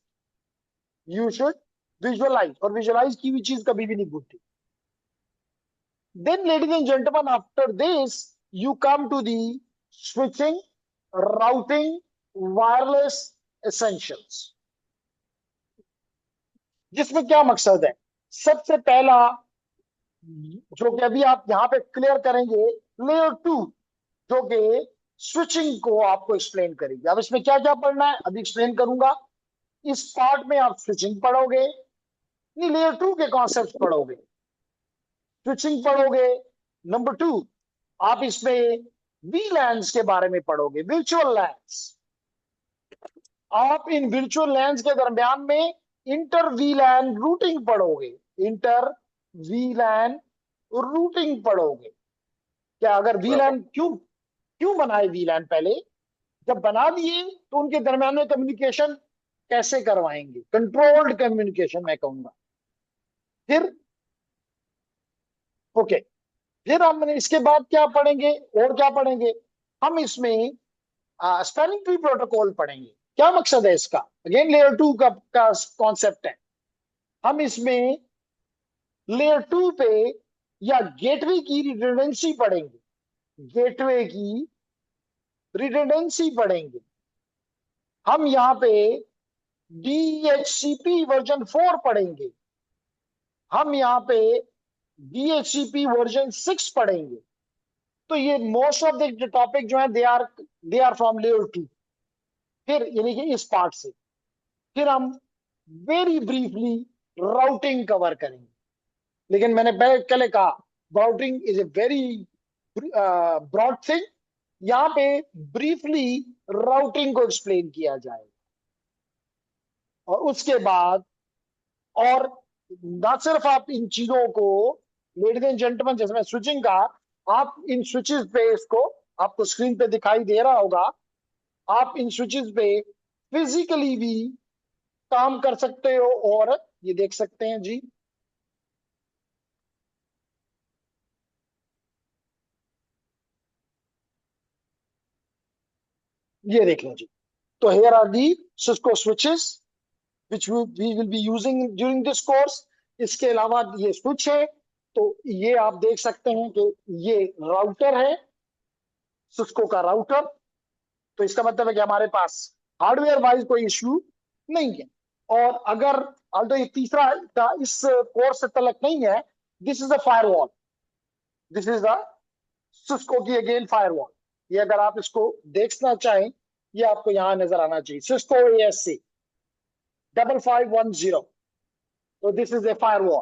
you should visualize, और विजुअलाइज की भी चीज कभी भी नहीं भूलती। Then ladies and gentleman, after this you come to the switching, routing, wireless essentials, जिसमें क्या मकसद है। सबसे पहला जो कि अभी आप यहां पे क्लियर करेंगे, लेयर 2, जो कि स्विचिंग को आपको एक्सप्लेन करेगी। अब इसमें क्या क्या पढ़ना है अभी एक्सप्लेन करूंगा। इस पार्ट में आप स्विचिंग पढ़ोगे, नहीं लेयर 2 के कॉन्सेप्ट पढ़ोगे, स्विचिंग पढ़ोगे। नंबर 2, आप इसमें वीलैन्स के बारे में पढ़ोगे, वर्चुअल लैन्स। आप इन वर्चुअल लैन्स के दरमियान में इंटर वीलैन रूटिंग पढ़ोगे, इंटर वीलैन रूटिंग पढ़ोगे। क्या अगर वीलैन क्यों क्यों बनाए वीलैन, पहले जब बना दिए तो उनके दरमियान में कम्युनिकेशन कैसे करवाएंगे, कंट्रोल्ड कम्युनिकेशन मैं कहूंगा। फिर ओके, फिर हम इसके बाद क्या पढ़ेंगे, और क्या पढ़ेंगे, हम इसमें स्पैनिंग ट्री प्रोटोकॉल पढ़ेंगे। क्या मकसद है इसका, अगेन लेयर 2 का कॉन्सेप्ट है। हम इसमें लेयर 2 पे या गेटवे की रिडंडेंसी पढ़ेंगे, गेटवे की रिडंडेंसी पढ़ेंगे। हम यहाँ पे DHCP वर्जन 4 पढ़ेंगे, हम यहाँ पे DHCP वर्जन 6 पढ़ेंगे। तो ये मोस्ट ऑफ द टॉपिक जो है दे आर फ्रॉम लेयर 2। फिर यानी कि इस पार्ट से फिर हम वेरी ब्रीफली राउटिंग कवर करेंगे। लेकिन मैंने पहले कहा routing is a very broad thing, यहां पे ब्रीफली राउटिंग को एक्सप्लेन किया जाएगा। और उसके बाद, और ना सिर्फ आप इन चीजों को, लेडीज एंड जेंटलमैन, जैसे मैं स्विचिंग का, आप इन स्विचेस पे, इसको आपको स्क्रीन पे दिखाई दे रहा होगा, आप इन स्विचेस पे फिजिकली भी काम कर सकते हो, और ये देख सकते हैं जी, ये देख लो जी। तो here are the Cisco switches which we will be using during this course। इसके अलावा ये स्विच है, तो ये आप देख सकते हैं कि ये राउटर है, सिस्को का राउटर। तो इसका मतलब है कि हमारे पास हार्डवेयर वाइज कोई इश्यू नहीं है। और अगर ऑल्दो ये तीसरा का इस कोर्स से तलक नहीं है, this is a firewall, this is a Cisco की अगेन फायरवॉल। ये अगर आप इसको देखना चाहें, ये आपको यहां नजर आना चाहिए, सिस्को ASC 5510। तो दिस इज ए फायरवॉल,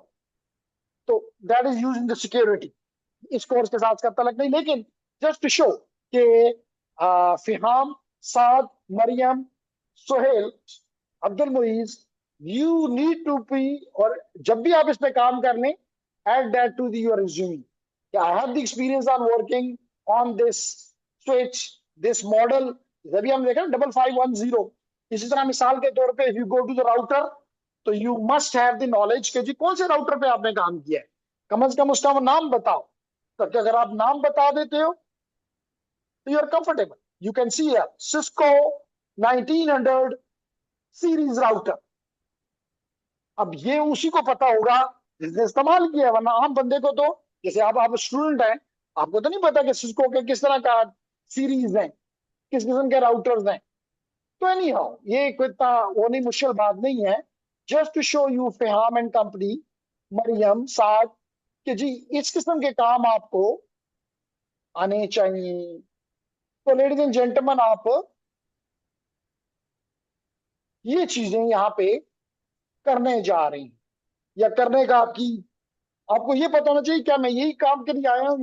तो that is use in the security. इस कोर्स के साथ इसका तलक नहीं, लेकिन जस्ट टू शो कि Fiham, Saad, Maryam, Sohail, Abdul Muiz, you need to be, और जब भी आप इस पे काम कर लें, add that to your resume. Yeah, I have the experience on working on this switch, this model. जब भी हम देखें 5510, इसी तरह मिसाल के तौर पे if you go to the router, तो you must have the knowledge कि जी कौन से राउटर पे आपने काम किया है, कम से कम उसका नाम बताओ। तो अगर आप नाम बता देते हो तो you are comfortable. You can see Cisco 1900 series router. अब ये उसी को पता होगा जिसने इस्तेमाल किया है, वरना आम बंदे को तो, जैसे आप स्टूडेंट हैं, आपको तो नहीं पता कि सिस्को के किस तरह का सीरीज है, किस किस्म के राउटर्स हैं। तो एनी हाउ ये कोई इतना वो नहीं, मुश्किल बात नहीं है। Just to show you Feham and company, Maryam, Saad, कि जी इस किस्म के काम आपको आने चाहिए। तो लेडीज एंड जेंटलमैन, आप ये चीजें यहाँ पे करने जा रही हैं, या करने का आपको ये पता होना चाहिए, क्या मैं यही काम के लिए आया हूँ,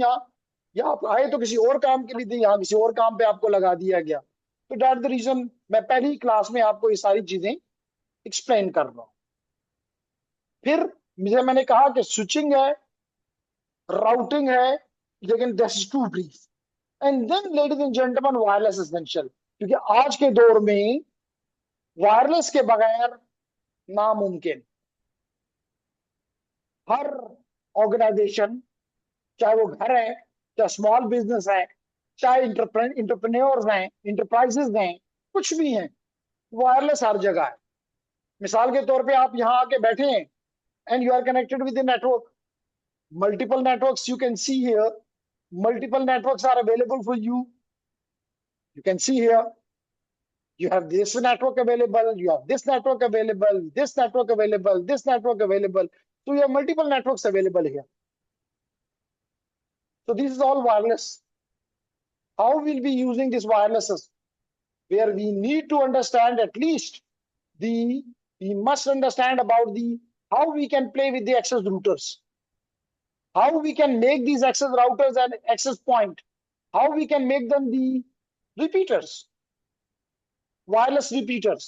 या आप आए तो किसी और काम के लिए थे, यहाँ किसी और काम पे आपको लगा दिया गया। तो दैट द रीजन मैं पहली क्लास में आपको ये सारी चीजें एक्सप्लेन कर रहा हूँ। फिर मुझे मैंने कहा कि स्विचिंग है, राउटिंग है, लेकिन this is too brief. And then ladies and gentleman, wireless essential, क्योंकि आज के दौर में वायरलेस के बगैर नामुमकिन। हर ऑर्गेनाइजेशन, चाहे वो घर है, चाहे स्मॉल बिजनेस है, चाहे इंटरप्रेन्योर्स हैं, इंटरप्राइजेस हैं, कुछ भी हैं, वायरलेस हर जगह है। मिसाल के तौर पे आप यहाँ आके बैठे हैं and you are connected with the network, multiple networks you can see here, multiple networks are available for you. You can see here, you have this network available, you have this network available, this network available, this network available. So you have multiple networks available here. So this is all wireless. How we'll be using this wireless, where we need to understand at least we must understand about how we can play with the access routers, how we can make these access routers and access point, how we can make them the repeaters, wireless repeaters.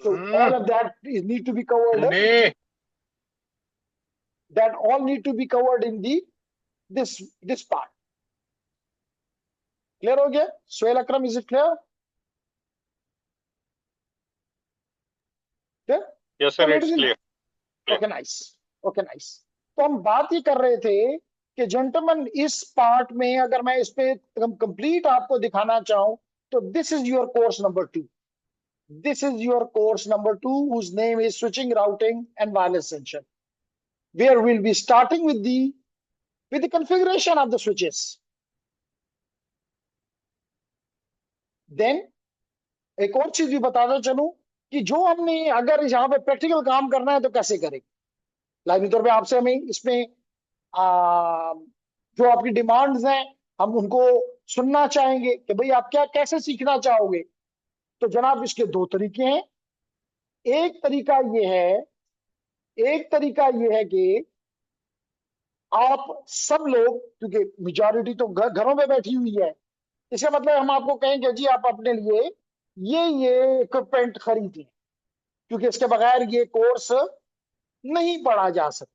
So all of that need to be covered. That all need to be covered in this part. Clear हो गया? Suhail Akram, is it clear? Clear? Yes, sir, it's clear. Okay, nice. Okay, nice. तो हम बात ये कर रहे थे कि जेंटलमैन, इस पार्ट में अगर मैं इस पे कंप्लीट आपको दिखाना चाहूं, तो this is your course number 2. This is your course number 2, whose name is Switching, Routing and Wireless Essential, where we'll be starting with the configuration of the switches. Then एक और चीज भी बताता चलूं कि जो हमने अगर यहाँ पे प्रैक्टिकल काम करना है तो कैसे करें। लाइव तौर पे आपसे हमें इसमें जो आपकी डिमांड्स हैं, हम उनको सुनना चाहेंगे कि भाई आप क्या कैसे सीखना चाहोगे। तो जनाब, इसके 2 तरीके हैं। एक तरीका ये है कि आप सब लोग, क्योंकि मेजॉरिटी तो घरों में बैठी हुई है, इसका मतलब हम आपको कहेंगे जी आप अपने लिए ये इक्विपमेंट खरीदें, क्योंकि इसके बगैर ये कोर्स नहीं पढ़ा जा सकता।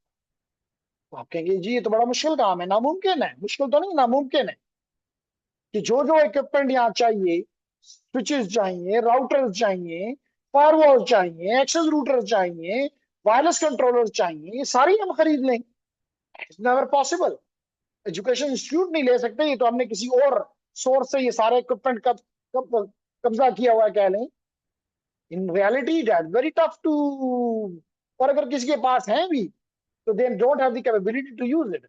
तो आप कहेंगे जी ये तो बड़ा मुश्किल काम है, नामुमकिन है। मुश्किल तो नहीं, नामुमकिन है कि जो इक्विपमेंट यहाँ चाहिए, स्विचेस चाहिए, राउटर्स चाहिए, फायरवॉल चाहिए, एक्सेस रूटर चाहिए, वायरलेस कंट्रोलर चाहिए, ये सारी हम खरीद लें। It's never possible. Education institute नहीं ले सकते, ये तो हमने किसी और सोर्स से ये सारे इक्विपमेंट कब्जा किया हुआ है, कह लें। In reality that very tough to और अगर किसी के पास है भी तो they don't have the capability to use it.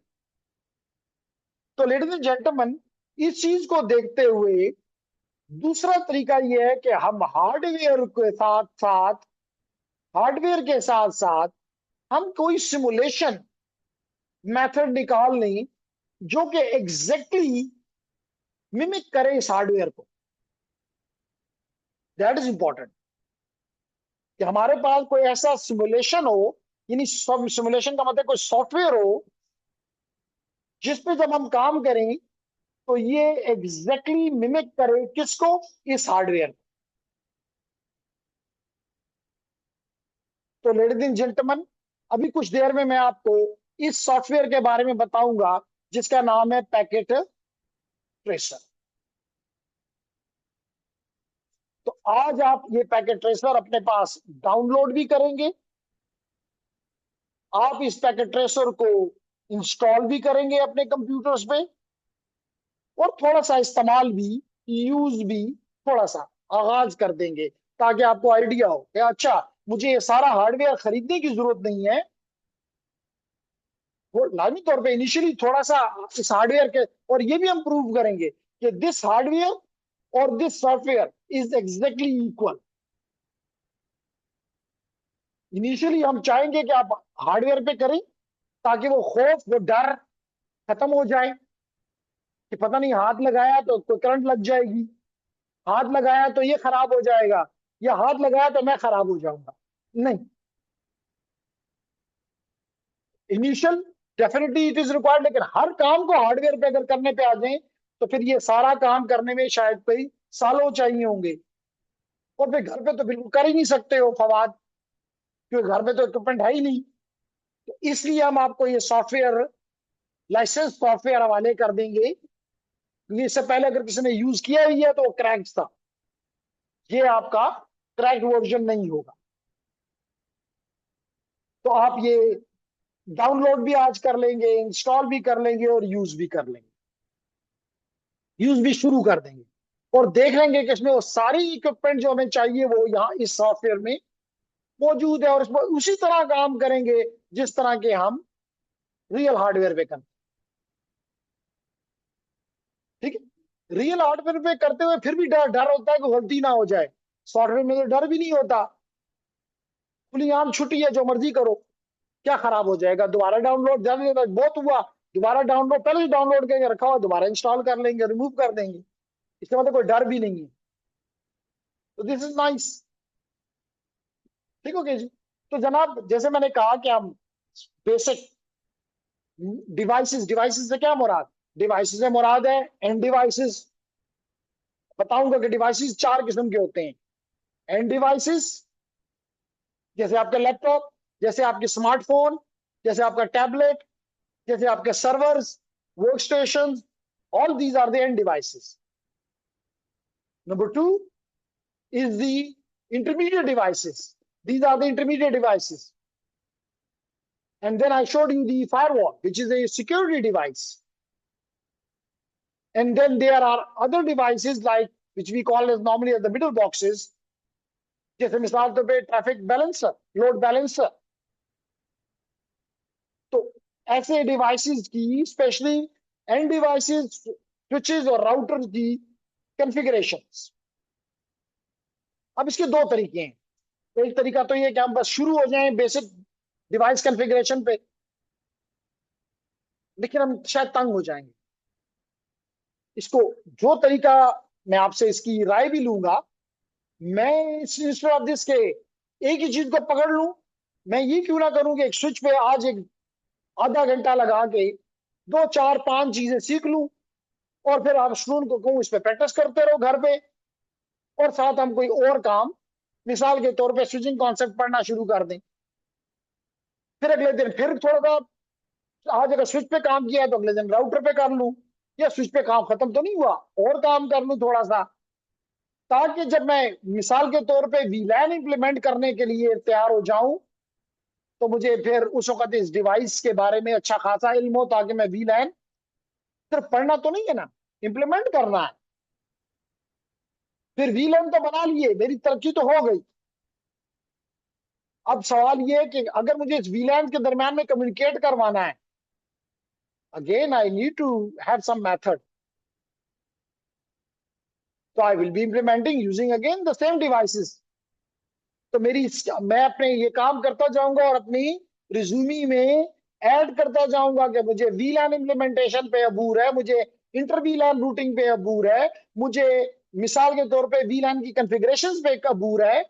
तो लेडीज एंड जेंटलमैन, इस चीज को देखते हुए दूसरा तरीका यह है कि हम हार्डवेयर के साथ साथ हम कोई सिमुलेशन मेथड निकाल लें जो कि एग्जैक्टली मिमिक करे इस हार्डवेयर को। दैट इज इंपॉर्टेंट कि हमारे पास कोई ऐसा सिमुलेशन हो, यानी सिमुलेशन का मतलब कोई सॉफ्टवेयर हो जिस पे जब हम काम करें तो ये एग्जैक्टली मिमिक करे किसको, इस हार्डवेयर। तो लेडीज एंड जेंटलमैन, अभी कुछ देर में मैं आपको इस सॉफ्टवेयर के बारे में बताऊंगा जिसका नाम है पैकेट ट्रेसर। तो आज आप ये पैकेट ट्रेसर अपने पास डाउनलोड भी करेंगे, आप इस पैकेट ट्रेसर को इंस्टॉल भी करेंगे अपने कंप्यूटर्स पे, और थोड़ा सा इस्तेमाल भी, यूज भी थोड़ा सा आगाज कर देंगे, ताकि आपको आइडिया हो कि अच्छा मुझे ये सारा हार्डवेयर खरीदने की जरूरत नहीं है। वो लाजमी तौर पे इनिशियली थोड़ा सा इस हार्डवेयर के, और ये भी हम प्रूव करेंगे कि दिस हार्डवेयर और this software is exactly equal. Initially हम चाहेंगे कि आप हार्डवेयर पे करें ताकि वो खौफ, वो डर खत्म हो जाए कि पता नहीं हाथ लगाया तो कोई करंट लग जाएगी, हाथ लगाया तो ये खराब हो जाएगा, या हाथ लगाया तो मैं खराब हो जाऊंगा। नहीं, initial definitely it is required, लेकिन हर काम को हार्डवेयर पे अगर करने पे आ जाए तो फिर ये सारा काम करने में शायद कई सालों चाहिए होंगे, और फिर घर पे तो बिल्कुल कर ही नहीं सकते हो फवाद, क्योंकि घर पे तो इक्विपमेंट है ही नहीं। तो इसलिए हम आपको ये सॉफ्टवेयर, लाइसेंस सॉफ्टवेयर हवाले कर देंगे, क्योंकि इससे पहले अगर किसी ने यूज किया ही है तो वो क्रैक्ड था, ये आपका क्रैक्ड वर्जन नहीं होगा। तो आप ये डाउनलोड भी आज कर लेंगे, इंस्टॉल भी कर लेंगे और यूज भी कर लेंगे, यूज भी शुरू कर देंगे, और देख लेंगे कि इसमें वो सारी इक्विपमेंट जो हमें चाहिए वो यहाँ इस सॉफ्टवेयर में मौजूद है, और इसमें उसी तरह काम करेंगे जिस तरह के हम रियल हार्डवेयर पे करते। ठीक है, रियल हार्डवेयर पे करते हुए फिर भी डर डर होता है कि गलती ना हो जाए। सॉफ्टवेयर में तो डर भी नहीं होता, खुली आम छुट्टी है, जो मर्जी करो, क्या खराब हो जाएगा, दोबारा डाउनलोड, बहुत हुआ दोबारा डाउनलोड, पहले ही डाउनलोड करके रखा हुआ दोबारा इंस्टॉल कर लेंगे, रिमूव कर देंगे, इसके मतलब कोई डर भी नहीं है। तो दिस इज नाइस। ठीक हो गया जी। तो जनाब, जैसे मैंने कहा कि हम बेसिक डिवाइसेस, डिवाइसेस से क्या मुराद, डिवाइसेस से मुराद है एंड डिवाइसेस। बताऊंगा कि डिवाइसेस चार किस्म के होते हैं। एंड डिवाइसेस जैसे आपका लैपटॉप, जैसे आपके स्मार्टफोन, जैसे आपका टैबलेट, जैसे आपके servers, work station, all these are the end devices. Number two is the intermediate devices. These are the intermediate devices. And then I showed you the firewall, which is a security device. And then there are other devices like, which we call as normally as the middle boxes, जैसे मिसाल तौर पे traffic balancer, load balancer. तो ऐसे devices की, specially end devices, switches और router की configurations. अब इसके दो तरीके हैं। एक तरीका तो ये कि हम बस शुरू हो जाएं बेसिक डिवाइस कॉन्फ़िगरेशन पे, लेकिन हम शायद तंग हो जाएंगे। इसको जो तरीका, मैं आपसे इसकी राय भी लूंगा, मैं इंस्टेड ऑफ दिस के एक ही चीज को पकड़ लूं, मैं ये क्यों ना करूं कि एक स्विच पे आज एक आधा घंटा लगा के दो चार पांच चीजें सीख लूं, और फिर आप स्टूडेंट को कहूं इस पे प्रैक्टिस करते रहो घर पे, और साथ हम कोई और काम, मिसाल के तौर पे स्विचिंग कॉन्सेप्ट पढ़ना शुरू कर दें। फिर अगले दिन फिर थोड़ा सा, आज अगर स्विच पे काम किया है तो अगले दिन राउटर पे कर लूं, या स्विच पे काम खत्म तो नहीं हुआ और काम कर लूं थोड़ा सा, ताकि जब मैं मिसाल के तौर पे वीलैन इंप्लीमेंट करने के लिए तैयार हो जाऊं तो मुझे फिर उस वक्त इस डिवाइस के बारे में अच्छा खासा इल्म हो, ताकि मैं वीलैन सिर्फ पढ़ना तो नहीं है ना, इंप्लीमेंट करना है। फिर वीलैन तो बना लिए, मेरी तरक्की तो हो गई, अब सवाल ये है कि अगर मुझे इस वीलैन के दरमियान में कम्युनिकेट करवाना है, again I need to have some method, तो I will be implementing using again the same devices. तो मैं अपने ये काम करता जाऊंगा और अपनी रिज्यूमी में ऐड करता जाऊंगा कि मुझे वीलैन इम्प्लीमेंटेशन पे अबूर है, मुझे इंटर वीलैन रूटिंग पे अबूर है, मुझे मिसाल के तौर पे वीलैन की कॉन्फ़िगरेशंस पे अबूर है,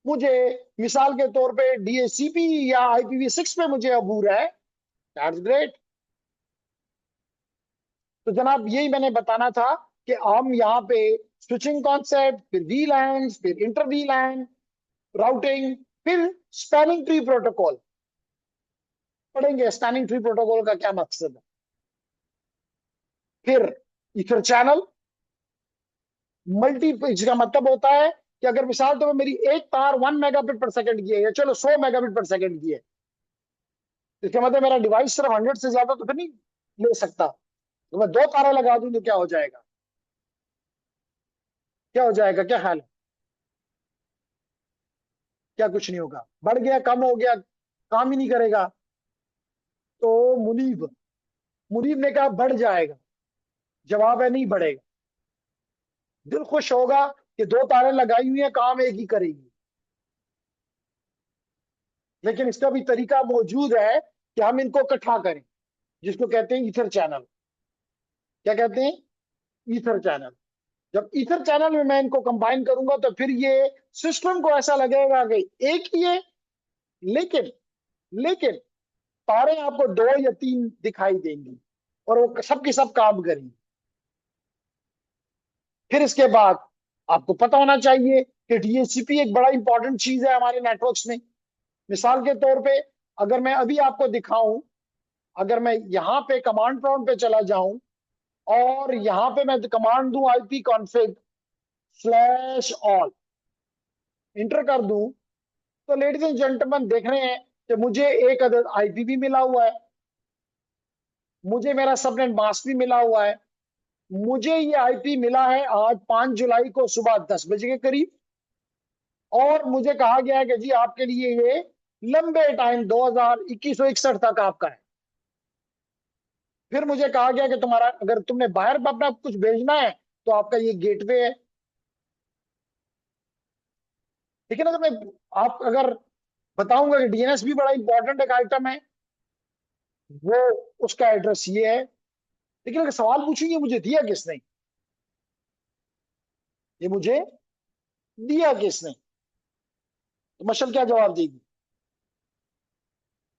मुझे मिसाल के तौर पे डीएचसीपी या IPv6 पे मुझे अबूर है। That's great. तो जनाब यही मैंने बताना था कि हम यहाँ पे स्विचिंग कॉन्सेप्ट, फिर वीलैन, फिर इंटर वीलैन राउटिंग, फिर स्पैनिंग ट्री प्रोटोकॉल पढ़ेंगे। स्पैनिंग ट्री प्रोटोकॉल का क्या मकसद है, फिर ईथर चैनल मल्टी, इसका मतलब होता है कि अगर मिसाल तो मेरी एक तार 1 मेगाबिट पर सेकंड की है, या चलो 100 मेगाबिट पर सेकंड की है, तो इसका मतलब मेरा डिवाइस सिर्फ 100 से ज्यादा तो फिर नहीं ले सकता। तो मैं 2 तारे लगा दूं तो क्या हो जाएगा, क्या हो जाएगा, क्या ख्याल है? क्या कुछ नहीं होगा, बढ़ गया, कम हो गया, काम ही नहीं करेगा। तो मुनीब मुनीब ने कहा बढ़ जाएगा, जवाब है नहीं बढ़ेगा। दिल खुश होगा कि 2 तारे लगाई हुई है, काम एक ही करेगी, लेकिन इसका भी तरीका मौजूद है कि हम इनको इकट्ठा करें, जिसको कहते हैं ईथर चैनल। क्या कहते हैं? Ether channel. जब ईथर चैनल में मैं इनको कंबाइन करूंगा तो फिर ये सिस्टम को ऐसा लगेगा कि एक ही है, लेकिन लेकिन तारे आपको 2 या 3 दिखाई देंगी और वो सबके सब काम करेंगी। फिर इसके बाद आपको पता होना चाहिए कि डीएचसीपी एक बड़ा इंपॉर्टेंट चीज है हमारे नेटवर्क्स में। मिसाल के तौर पे अगर मैं अभी आपको दिखाऊं, अगर मैं यहाँ पे कमांड प्रॉम्प्ट पे चला जाऊं और यहाँ पे मैं कमांड दूं IP कॉन्फ़िग /all, इंटर कर दूं, तो लेडीज एंड जेंटलमैन देख रहे हैं कि मुझे एक अदद IP भी मिला हुआ है, मुझे मेरा सबनेट मास्क भी मिला हुआ है। मुझे ये IP मिला है आज 5 जुलाई को सुबह 10 बजे के करीब, और मुझे कहा गया है कि जी आपके लिए ये लंबे टाइम 2161 तक आपका है। फिर मुझे कहा गया कि तुम्हारा, अगर तुमने बाहर अपना कुछ भेजना है तो आपका ये गेटवे है। लेकिन अगर मैं आप अगर बताऊंगा कि DNS भी बड़ा इंपॉर्टेंट एक आइटम है, वो उसका एड्रेस ये है। लेकिन अगर सवाल पूछेंगे मुझे दिया किसने, ये मुझे दिया किसने, तो मशल क्या जवाब देगी?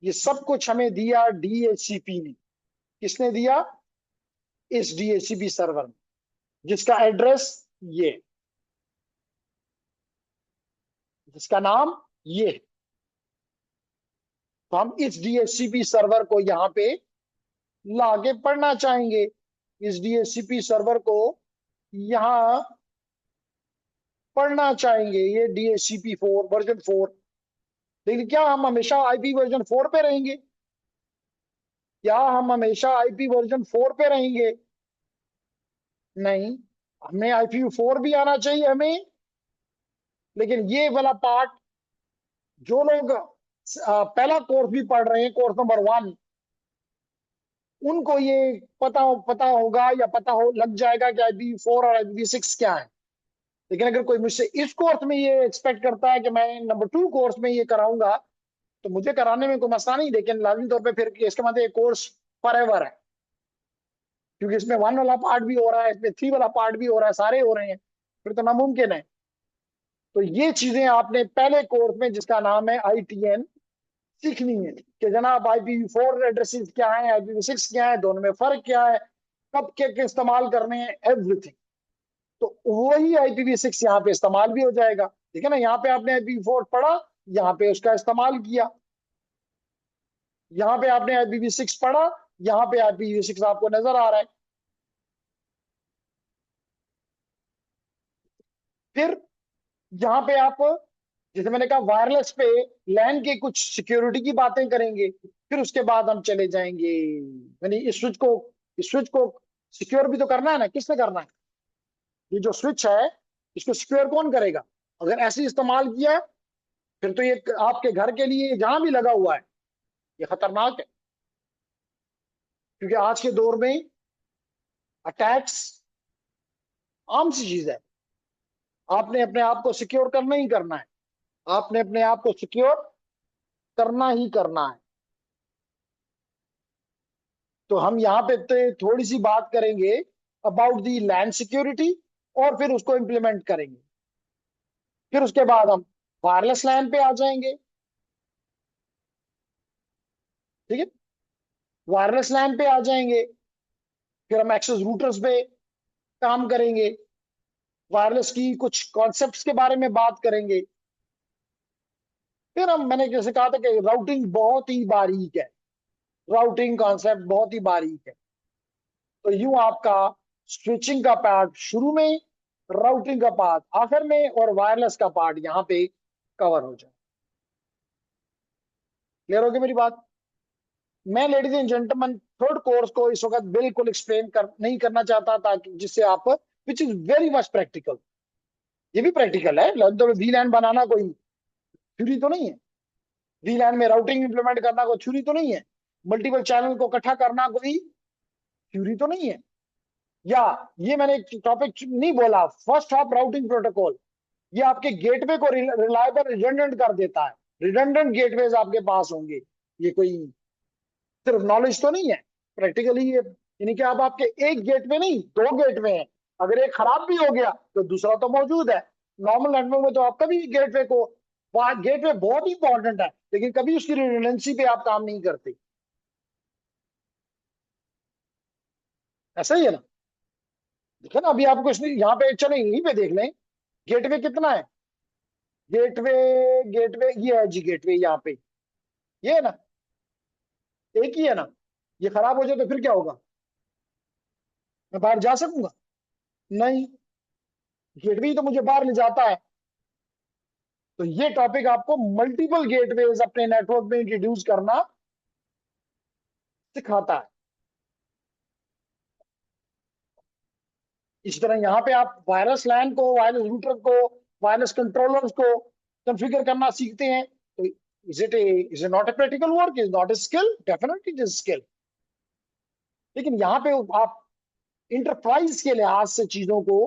ये सब कुछ हमें दिया DHCP ने। किसने दिया? इस DHCP सर्वर में, जिसका एड्रेस ये, जिसका नाम ये। तो हम इस DHCP सर्वर को यहाँ पे लाके पढ़ना चाहेंगे। इस DHCP सर्वर को यहाँ पढ़ना चाहेंगे, ये DHCP 4 वर्जन 4। लेकिन क्या हम हमेशा IP वर्जन 4 पे रहेंगे? क्या हम हमेशा IP वर्जन 4 पे रहेंगे? नहीं, हमें IPv4 भी आना चाहिए हमें। लेकिन ये वाला पार्ट, जो लोग पहला कोर्स भी पढ़ रहे हैं, कोर्स नंबर 1, उनको ये पता होगा या पता हो लग जाएगा कि IPv4 और IPv6 क्या है। लेकिन अगर कोई मुझसे इस कोर्स में ये एक्सपेक्ट करता है कि मैं नंबर 2 कोर्स में ये कराऊंगा, तो मुझे कराने में कोई मसला नहीं, लेकिन लाजमी तौर पे फिर इसका मतलब ये कोर्स फॉर एवर है, क्योंकि इसमें 1 वाला पार्ट भी हो रहा है, इसमें 3 वाला पार्ट भी हो रहा है, सारे हो रहे हैं, फिर तो नामुमकिन है। तो ये चीजें आपने पहले कोर्स में, जिसका नाम है ITN, सीखनी है कि जनाब IPv4 एड्रेसेस क्या है, IPv6 क्या है, दोनों में फर्क क्या है, कब क्या इस्तेमाल करने हैं, एवरीथिंग। तो वही IPv6 यहाँ पे इस्तेमाल भी हो जाएगा। ठीक है ना, यहाँ पे आपने IPv4 पढ़ा, यहाँ पे उसका इस्तेमाल किया। यहाँ पे आपने IPv6 पढ़ा, यहाँ पे IPv6 आपको नजर आ रहा है। फिर यहाँ पे आप, जैसे मैंने कहा, वायरलेस पे लैन के कुछ सिक्योरिटी की बातें करेंगे। फिर उसके बाद हम चले जाएंगे, यानी इस स्विच को सिक्योर भी तो करना है ना, किसने करना है? ये जो स्विच है, इसको सिक्योर कौन करेगा? अगर ऐसे इस्तेमाल किया फिर तो ये आपके घर के लिए जहां भी लगा हुआ है ये खतरनाक है, क्योंकि आज के दौर में अटैक्स आम सी चीज है। आपने अपने आप को सिक्योर करना ही करना है, आपने अपने आप को सिक्योर करना ही करना है। तो हम यहाँ पे थोड़ी सी बात करेंगे अबाउट दी लैंड सिक्योरिटी, और फिर उसको इम्प्लीमेंट करेंगे। फिर उसके बाद हम वायरलेस लैन पे आ जाएंगे। ठीक है, वायरलेस लैन पे आ जाएंगे, फिर हम एक्सेस रूटर्स पे काम करेंगे, वायरलेस की कुछ कॉन्सेप्ट्स के बारे में बात करेंगे। फिर हम, मैंने जैसे कहा था कि राउटिंग बहुत ही बारीक है, राउटिंग कॉन्सेप्ट बहुत ही बारीक है। तो यूं आपका स्विचिंग का पार्ट शुरू में, राउटिंग का पार्ट आखिर में, और वायरलेस का पार्ट यहाँ पे कवर हो जाए। क्लियर होगी मेरी बात? मैं ladies and gentleman third course को इस वक्त बिल्कुल एक्सप्लेन नहीं करना चाहता, ताकि जिससे आप, which is very much practical, ये भी प्रैक्टिकल है। तो वीलैन बनाना कोई थ्योरी तो नहीं है, वीलैन में राउटिंग इंप्लीमेंट करना कोई थ्योरी तो नहीं है, मल्टीपल चैनल को इकट्ठा करना कोई थ्योरी तो नहीं है। या ये मैंने टॉपिक नहीं बोला, फर्स्ट हॉप राउटिंग प्रोटोकॉल, ये आपके गेटवे को रिलायबल रिडंडेंट कर देता है। रिडंडेंट गेटवेज आपके पास होंगे। ये कोई सिर्फ नॉलेज तो नहीं है, प्रैक्टिकली ये, यानी कि अब आपके एक गेटवे नहीं, दो गेटवे हैं। अगर एक खराब भी हो गया तो दूसरा तो मौजूद है। नॉर्मल नेटवर्क में तो आप कभी गेटवे को, गेटवे बहुत ही इंपॉर्टेंट है, लेकिन कभी उसकी रिडंडेंसी पे आप काम नहीं करते। ऐसा ही है ना? देखिए ना, अभी आपको यहाँ पे, चले यहीं पे देख लें, गेटवे कितना है। गेटवे, गेटवे ये है जी, गेटवे यहाँ पे ये है ना, एक ही है ना। ये खराब हो जाए तो फिर क्या होगा? मैं बाहर जा सकूंगा? नहीं, गेटवे ही तो मुझे बाहर ले जाता है। तो ये टॉपिक आपको मल्टीपल गेटवेज अपने नेटवर्क में इंट्रोड्यूस करना सिखाता है। इस तरह यहाँ पे आप वायरलेस लैन को, वायरलेस रूटर को, वायरलेस कंट्रोलर्स को कॉन्फ़िगर करना सीखते हैं। तो is it not a practical work, is not a skill? Definitely it is skill. लेकिन यहाँ पे आप इंटरप्राइज के लिहाज से चीजों को,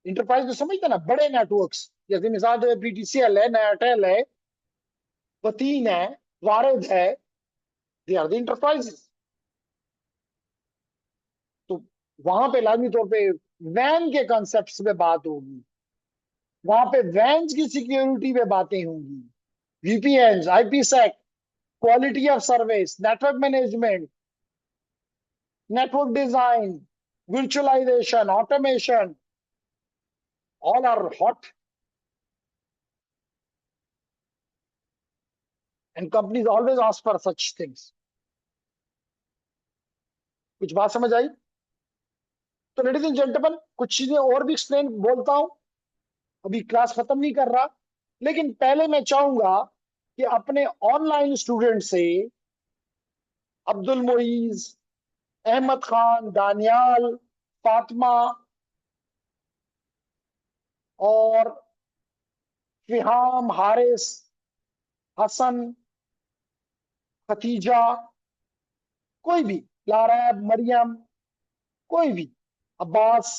इंटरप्राइज तो समझते हैं ना, बड़े नेटवर्क्स, जैसे मिसाल दे पीटीसीएल है, नयाटेल है, वतीन है, वारिद है, दे आर द इंटरप्राइजेस। तो वहां पे लाजमी तौर पे वैन के कॉन्सेप्ट्स पे बात होगी, वहां पे वैन की सिक्योरिटी पे बातें होंगी, VPN, IPsec, quality of service, network management, network design, virtualization, automation, all are hot, and companies always ask for such things. कुछ बात समझ आई? तो लेडीज एंड जेंटलमैन, कुछ चीजें और भी एक्सप्लेन बोलता हूं, अभी क्लास खत्म नहीं कर रहा, लेकिन पहले मैं चाहूंगा कि अपने ऑनलाइन स्टूडेंट से अब्दुल मोईज, अहमद खान, दानियाल, फातिमा और फिहाम, हारिस, हसन, खतीजा, कोई भी, लारैब, मरियम, कोई भी, अब्बास,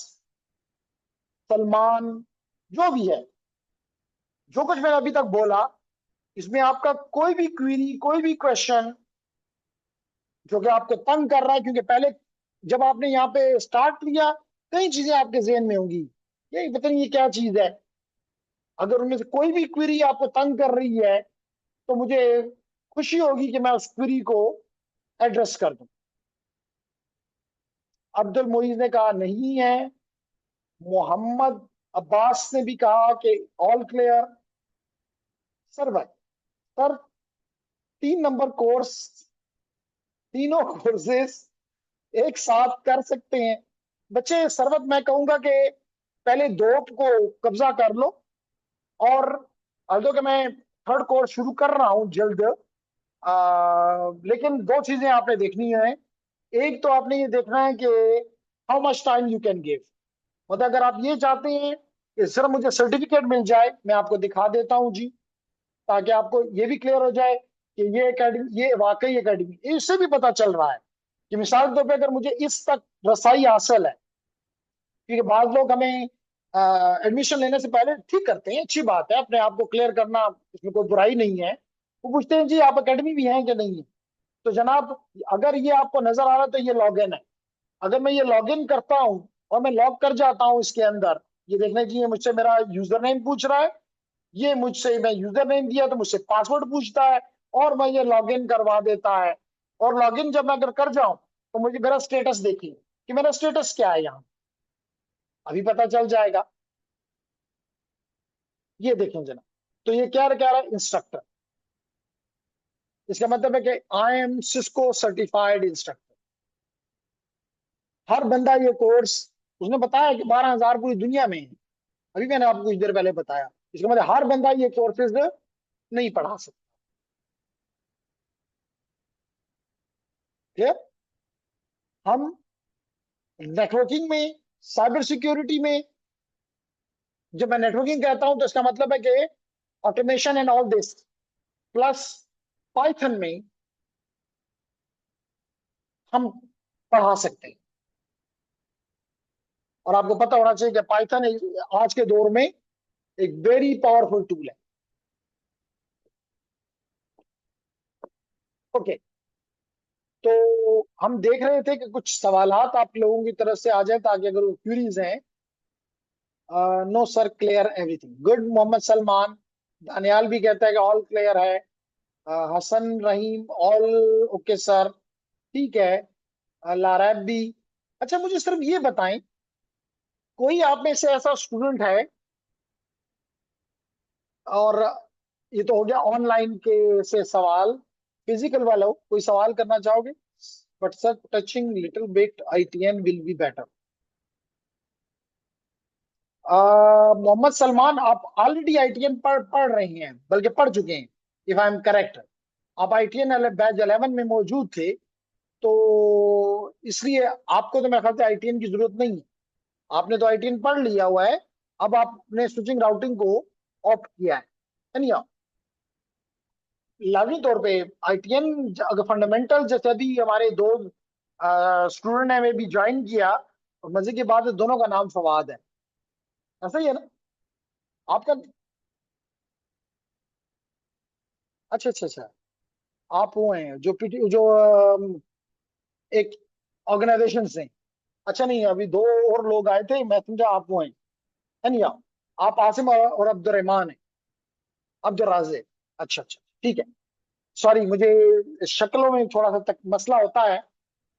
सलमान, जो भी है, जो कुछ मैंने अभी तक बोला, इसमें आपका कोई भी क्वेरी, कोई भी क्वेश्चन जो कि आपको तंग कर रहा है, क्योंकि पहले जब आपने यहाँ पे स्टार्ट किया, कई चीजें आपके जहन में होंगी, ये पता नहीं ये क्या चीज है। अगर उनमें से कोई भी क्वेरी आपको तंग कर रही है, तो मुझे खुशी होगी कि मैं उस क्वेरी को एड्रेस कर दूं। अब्दुल मोइज ने कहा नहीं है, मोहम्मद अब्बास ने भी कहा कि ऑल क्लियर। सर भाई, सर 3 नंबर कोर्स, तीनों कोर्सेस एक साथ कर सकते हैं बच्चे। सरवत मैं कहूंगा कि पहले दो को कब्जा कर लो, और although कि मैं थर्ड कोर्स शुरू कर रहा हूं जल्द, लेकिन दो चीजें आपने देखनी है। एक तो आपने ये देखना है कि how much time you can give, मतलब अगर आप ये चाहते हैं कि सर मुझे सर्टिफिकेट मिल जाए, मैं आपको दिखा देता हूं जी, ताकि आपको ये भी क्लियर हो जाए कि ये एकेडमी, ये वाकई एकेडमी। इससे भी पता चल रहा है कि मिसाल के तौर पे अगर मुझे इस तक रसाई हासिल है, क्योंकि बाद लोग हमें एडमिशन लेने से पहले ठीक करते हैं, अच्छी बात है, अपने आप को क्लियर करना, इसमें कोई बुराई नहीं है। वो पूछते हैं जी आप एकेडमी भी हैं कि नहीं है। तो जनाब, अगर ये आपको नजर आ रहा है तो ये लॉगिन है। अगर मैं ये लॉगिन करता हूं और मैं लॉग कर जाता हूं इसके अंदर, ये देखने जी, ये मुझसे मेरा यूजर नेम पूछ रहा है, ये मुझसे, मैं यूजर नेम दिया तो मुझसे पासवर्ड पूछता है, और मैं ये लॉगिन करवा देता है। और लॉगिन जब मैं अगर कर जाऊं तो मुझे मेरा स्टेटस देखिए कि मेरा स्टेटस क्या है यहाँ, अभी पता चल जाएगा। ये देखें जनाब, तो ये क्या क्या रहा है, इंस्ट्रक्टर। इसका मतलब है कि I am Cisco certified instructor. हर बंदा ये कोर्स, उसने बताया कि 12,000 पूरी दुनिया में है, अभी मैंने आपको कुछ देर पहले बताया। इसका मतलब हर बंदा ये कोर्सेज नहीं पढ़ा सकता। ठीक है? हम नेटवर्किंग में, साइबर सिक्योरिटी में, जब मैं नेटवर्किंग कहता हूं तो इसका मतलब है कि automation and all this, plus Python में हम पढ़ा सकते हैं। और आपको पता होना चाहिए कि पाइथन आज के दौर में एक वेरी पावरफुल टूल है। ओके, तो हम देख रहे थे कि कुछ सवालात आप लोगों की तरफ से आ जाए, ताकि अगर वो क्यूरीज हैं। No sir, clear everything good, Mohammad Salman. Daniyal भी कहता है कि ऑल क्लियर है। Hasan Rahim, all okay sir, ठीक है। लारैब भी। अच्छा, मुझे सिर्फ ये बताएं, कोई आप में से ऐसा स्टूडेंट है, और ये तो हो गया ऑनलाइन के से सवाल, फिजिकल वाला हो, कोई सवाल करना चाहोगे? But sir touching little bit ITN will be better. Mohammad Salman, आप ऑलरेडी आईटीएन पढ़ रहे हैं, बल्कि पढ़ चुके हैं, इफ आई एम करेक्ट। आप आईटीएन बैच 11 में मौजूद थे, तो इसलिए आपको तो मेरे ख्याल से आईटीएन की जरूरत नहीं है। आपने तो आईटीएन पढ़ लिया हुआ है। अब आपने स्विचिंग राउटिंग को ऑप्ट किया है नहीं? लाजमी तौर पे आईटीएन, अगर फंडामेंटल, जैसे अभी हमारे दो स्टूडेंट ने भी ज्वाइन किया, और मजे की बात है दोनों का नाम फवाद है, ऐसा ही है ना आपका? अच्छा अच्छा अच्छा, आप वो हैं जो पीटी, जो एक ऑर्गेनाइजेशन से। अच्छा, नहीं, अभी दो और लोग आए थे, मैं समझा आप वो हैं, है नहीं? आप आसिम और अब्दुलरहमान हैं, अब्दुल राज़िक। अच्छा अच्छा, ठीक है। सॉरी, मुझे शक्लों में थोड़ा सा तक मसला होता है,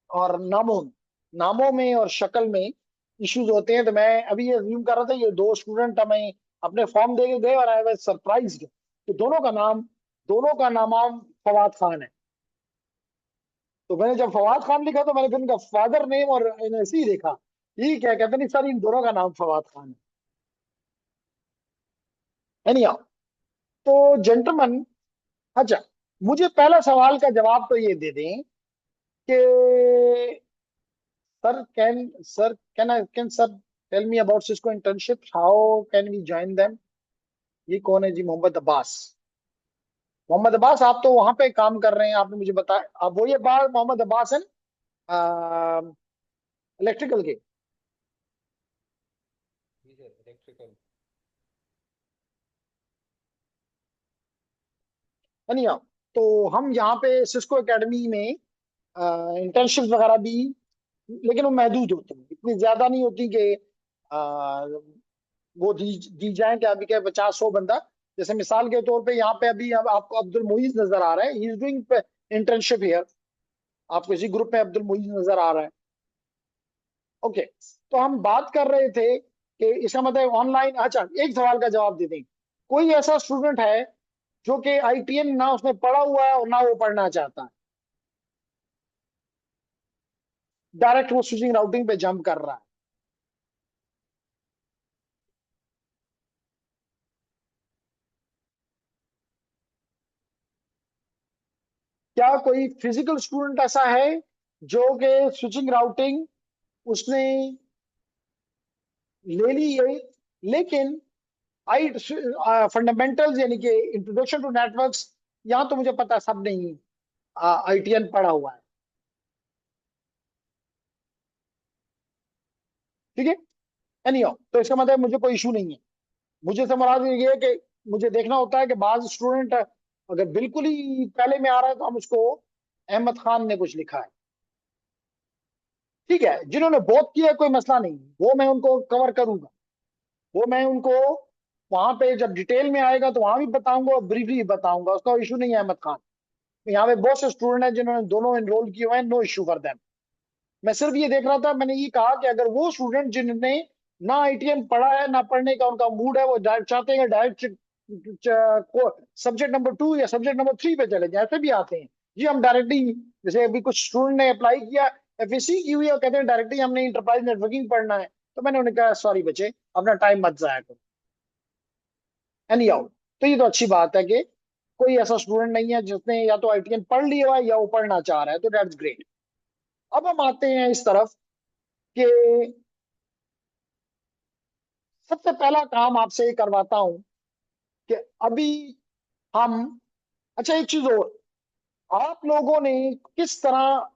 और नामों में और शक्ल में इश्यूज होते हैं। तो मैं अभी ये अज्यूम कर रहा था ये दो स्टूडेंट हमें अपने फॉर्म दे के गए, और आई वाज सरप्राइज्ड कि दोनों का नाम फवाद खान है। तो मैंने जब फवाद खान लिखा तो मैंने फिर उनका फादर नेम और ऐसे ही देखा, ठीक है, कहते नहीं सर इन दोनों का नाम फवाद खान है नहीं? तो जेंटलमैन, अच्छा, मुझे पहला सवाल का जवाब तो ये दे दें कि sir, can sir tell me about Cisco internship, how can we join them? ये कौन है जी? मोहम्मद अब्बास। मोहम्मद अब्बास, आप तो वहां पे काम कर रहे हैं, आपने मुझे बताया। अब वो ये बात मोहम्मद अब्बास है ना, इलेक्ट्रिकल के? जी सर, इलेक्ट्रिकल। है नहीं? तो हम यहाँ पे सिस्को एकेडमी में इंटर्नशिप वगैरह भी, लेकिन वो महदूद होती है, इतनी ज्यादा नहीं होती कि आ, वो दी जाए कि अभी क्या 50-100 बंदा। जैसे मिसाल के तौर पे यहाँ पे अभी अब आपको अब्दुल मुईज नजर आ रहा है, he is doing internship here. आपको इसी ग्रुप में अब्दुल मुईज नजर आ रहा है। ओके, तो हम बात कर रहे थे कि इसका मतलब ऑनलाइन। अच्छा, एक सवाल का जवाब दे दें, कोई ऐसा स्टूडेंट है जो कि आईटीएन ना उसने पढ़ा हुआ है और ना वो पढ़ना चाहता है, डायरेक्ट वो स्विचिंग राउटिंग पे जंप कर रहा है? क्या कोई फिजिकल स्टूडेंट ऐसा है जो कि स्विचिंग राउटिंग उसने ले ली है, लेकिन आई फंडामेंटल्स यानी कि इंट्रोडक्शन टू नेटवर्क्स, यहाँ तो मुझे पता है सब नहीं आईटीएन पढ़ा हुआ है। ठीक है, एनी तो इसका मतलब मुझे कोई इशू नहीं है। मुझे समझ ये है कि मुझे देखना होता है कि बाज स्टूडेंट अगर बिल्कुल ही पहले में आ रहा है तो हम उसको अहमद खान ने कुछ लिखा है, ठीक है, जिन्होंने बहुत किया कोई मसला नहीं, वो मैं उनको कवर करूंगा, वो मैं उनको वहां पे जब डिटेल में आएगा तो वहां भी बताऊंगा और ब्रीफली बताऊंगा, उसका इशू नहीं है। अहमद खान, यहाँ पे बहुत से स्टूडेंट हैं जिन्होंने दोनों एनरोल किए हुए हैं, नो इशू फॉर देम। मैं सिर्फ ये देख रहा था, मैंने ये कहा कि अगर वो स्टूडेंट जिन्होंने ना आईटीएन पढ़ा है ना पढ़ने का उनका मूड है, वो डायरेक्ट चाहते हैं डायरेक्ट सब्जेक्ट नंबर 2 या सब्जेक्ट नंबर 3 पे चले जाए, ऐसे भी आते हैं जी। हम डायरेक्टली, जैसे अभी कुछ स्टूडेंट ने अप्लाई किया एफएससी की हुई है और कहते हैं डायरेक्टली हमने इंटरप्राइज नेटवर्किंग पढ़ना है, तो मैंने उन्हें कहा सॉरी बच्चे, अपना टाइम मत जाया करो। एनी आउट, तो ये तो अच्छी बात है कि कोई ऐसा स्टूडेंट नहीं है जिसने या तो आईटीएन पढ़ लिया हुआ है या वो पढ़ना चाह रहा है, तो दैट्स ग्रेट। अब हम आते हैं इस तरफ कि सबसे पहला काम आपसे ये करवाता हूं कि अभी हम, अच्छा एक चीज और, आप लोगों ने किस तरह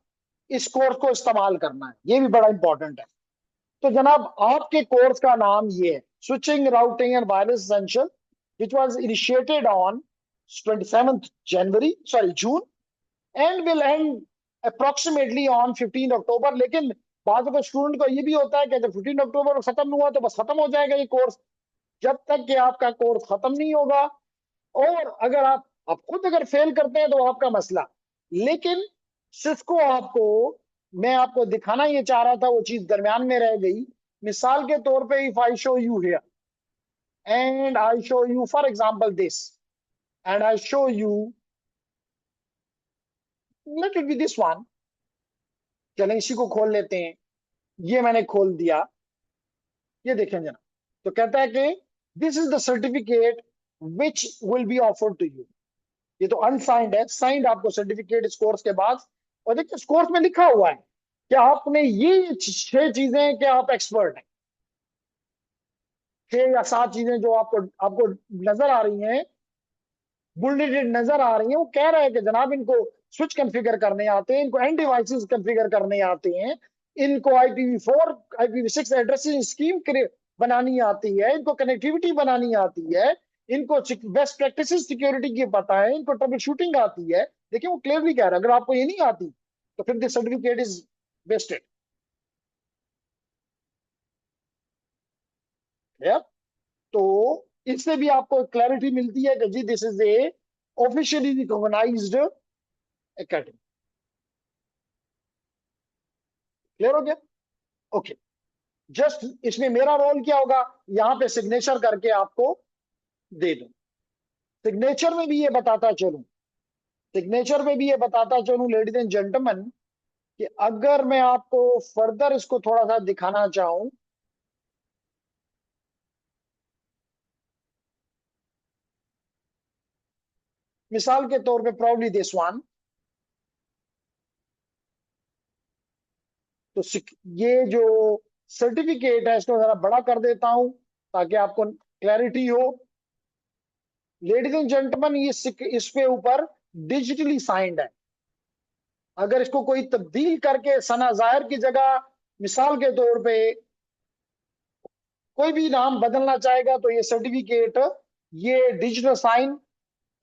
इस कोर्स को इस्तेमाल करना है ये भी बड़ा इंपॉर्टेंट है। तो जनाब आपके कोर्स का नाम ये है, switching routing and wireless essential, which was initiated on 27th January, sorry June, and will and approximately on 15 अक्टूबर। लेकिन बाद में स्टूडेंट को ये भी होता है कि जब 15 अक्टूबर को खत्म हुआ तो बस खत्म हो जाएगा ये कोर्स, जब तक कि आपका कोर्स खत्म नहीं होगा। और अगर आप खुद अगर फेल करते हैं तो आपका मसला, लेकिन सिस्को आपको, मैं आपको दिखाना ये चाह रहा था, वो चीज दरमियान में रह गई। मिसाल के तौर पे if I show you here and I show you for example this, and I show you, let it be this one, चलें इसी को खोल लेते हैं, ये मैंने खोल दिया, ये देखें जनाब, तो कहता है कि this is the certificate which will be offered to you. ये तो अनसाइंड है, साइंड आपको सर्टिफिकेट इस कोर्स के बाद। और देखिए इस कोर्स में लिखा हुआ है कि आपने ये 6 चीजें कि आप एक्सपर्ट हैं, 6 या 7 चीजें जो आपको आपको नजर आ रही हैं, बुलेटेड नजर आ रही हैं, वो कह रहा है कि जनाब इनको स्विच कॉन्फ़िगर करने आते हैं, इनको एंड डिवाइसेस कॉन्फ़िगर करने आते हैं, इनको IPv4 IPv6 एड्रेसिंग स्कीम बनानी आती है, इनको कनेक्टिविटी बनानी आती है, इनको बेस्ट प्रैक्टिसेस सिक्योरिटी की पता है, इनको ट्रबल शूटिंग आती है। देखिए वो क्लियरली कह रहा है, अगर आपको ये नहीं आती तो फिर दिस सर्टिफिकेट इज वेस्टेड। तो इससे भी आपको क्लैरिटी मिलती है कि जी this is a officially recognized academy. Clear हो गया? ओके, जस्ट इसमें मेरा रोल क्या होगा, यहां पे सिग्नेचर करके आपको दे दूं। सिग्नेचर में भी ये बताता चलूं, सिग्नेचर में भी ये बताता चलूं लेडीज एंड जेंटलमैन, कि अगर मैं आपको फर्दर इसको थोड़ा सा दिखाना चाहूं, मिसाल के तौर पे प्रॉब्ली दिस वन, तो ये जो सर्टिफिकेट है इसको जरा बड़ा कर देता हूं ताकि आपको क्लैरिटी हो। लेडीज एंड जेंटलमैन ये इस पे ऊपर डिजिटली साइंड है। अगर इसको कोई तब्दील करके सना जाहिर की जगह मिसाल के तौर पे कोई भी नाम बदलना चाहेगा तो ये सर्टिफिकेट, ये डिजिटल साइन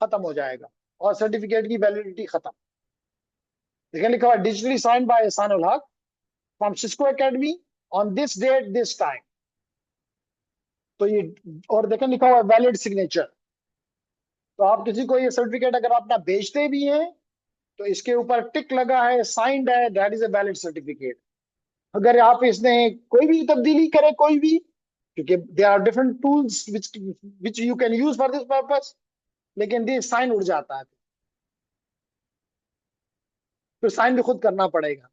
खत्म हो जाएगा और सर्टिफिकेट की वैलिडिटी खत्म। लेकिन लिखा हुआ digitally sign bye Ehsan ul Haq from Cisco academy on this date this time, तो ये, और देखें लिखा हुआ वैलिड सिग्नेचर। तो आप किसी को ये सर्टिफिकेट अगर आप ना भेजते भी हैं तो इसके ऊपर टिक लगा है, साइंड है, that is a valid certificate. अगर आप इसमें कोई भी तब्दीली करें, कोई भी, क्योंकि they are different tools which you can use for this purpose, लेकिन दिस साइन उड़ जाता है, तो साइन भी खुद करना पड़ेगा।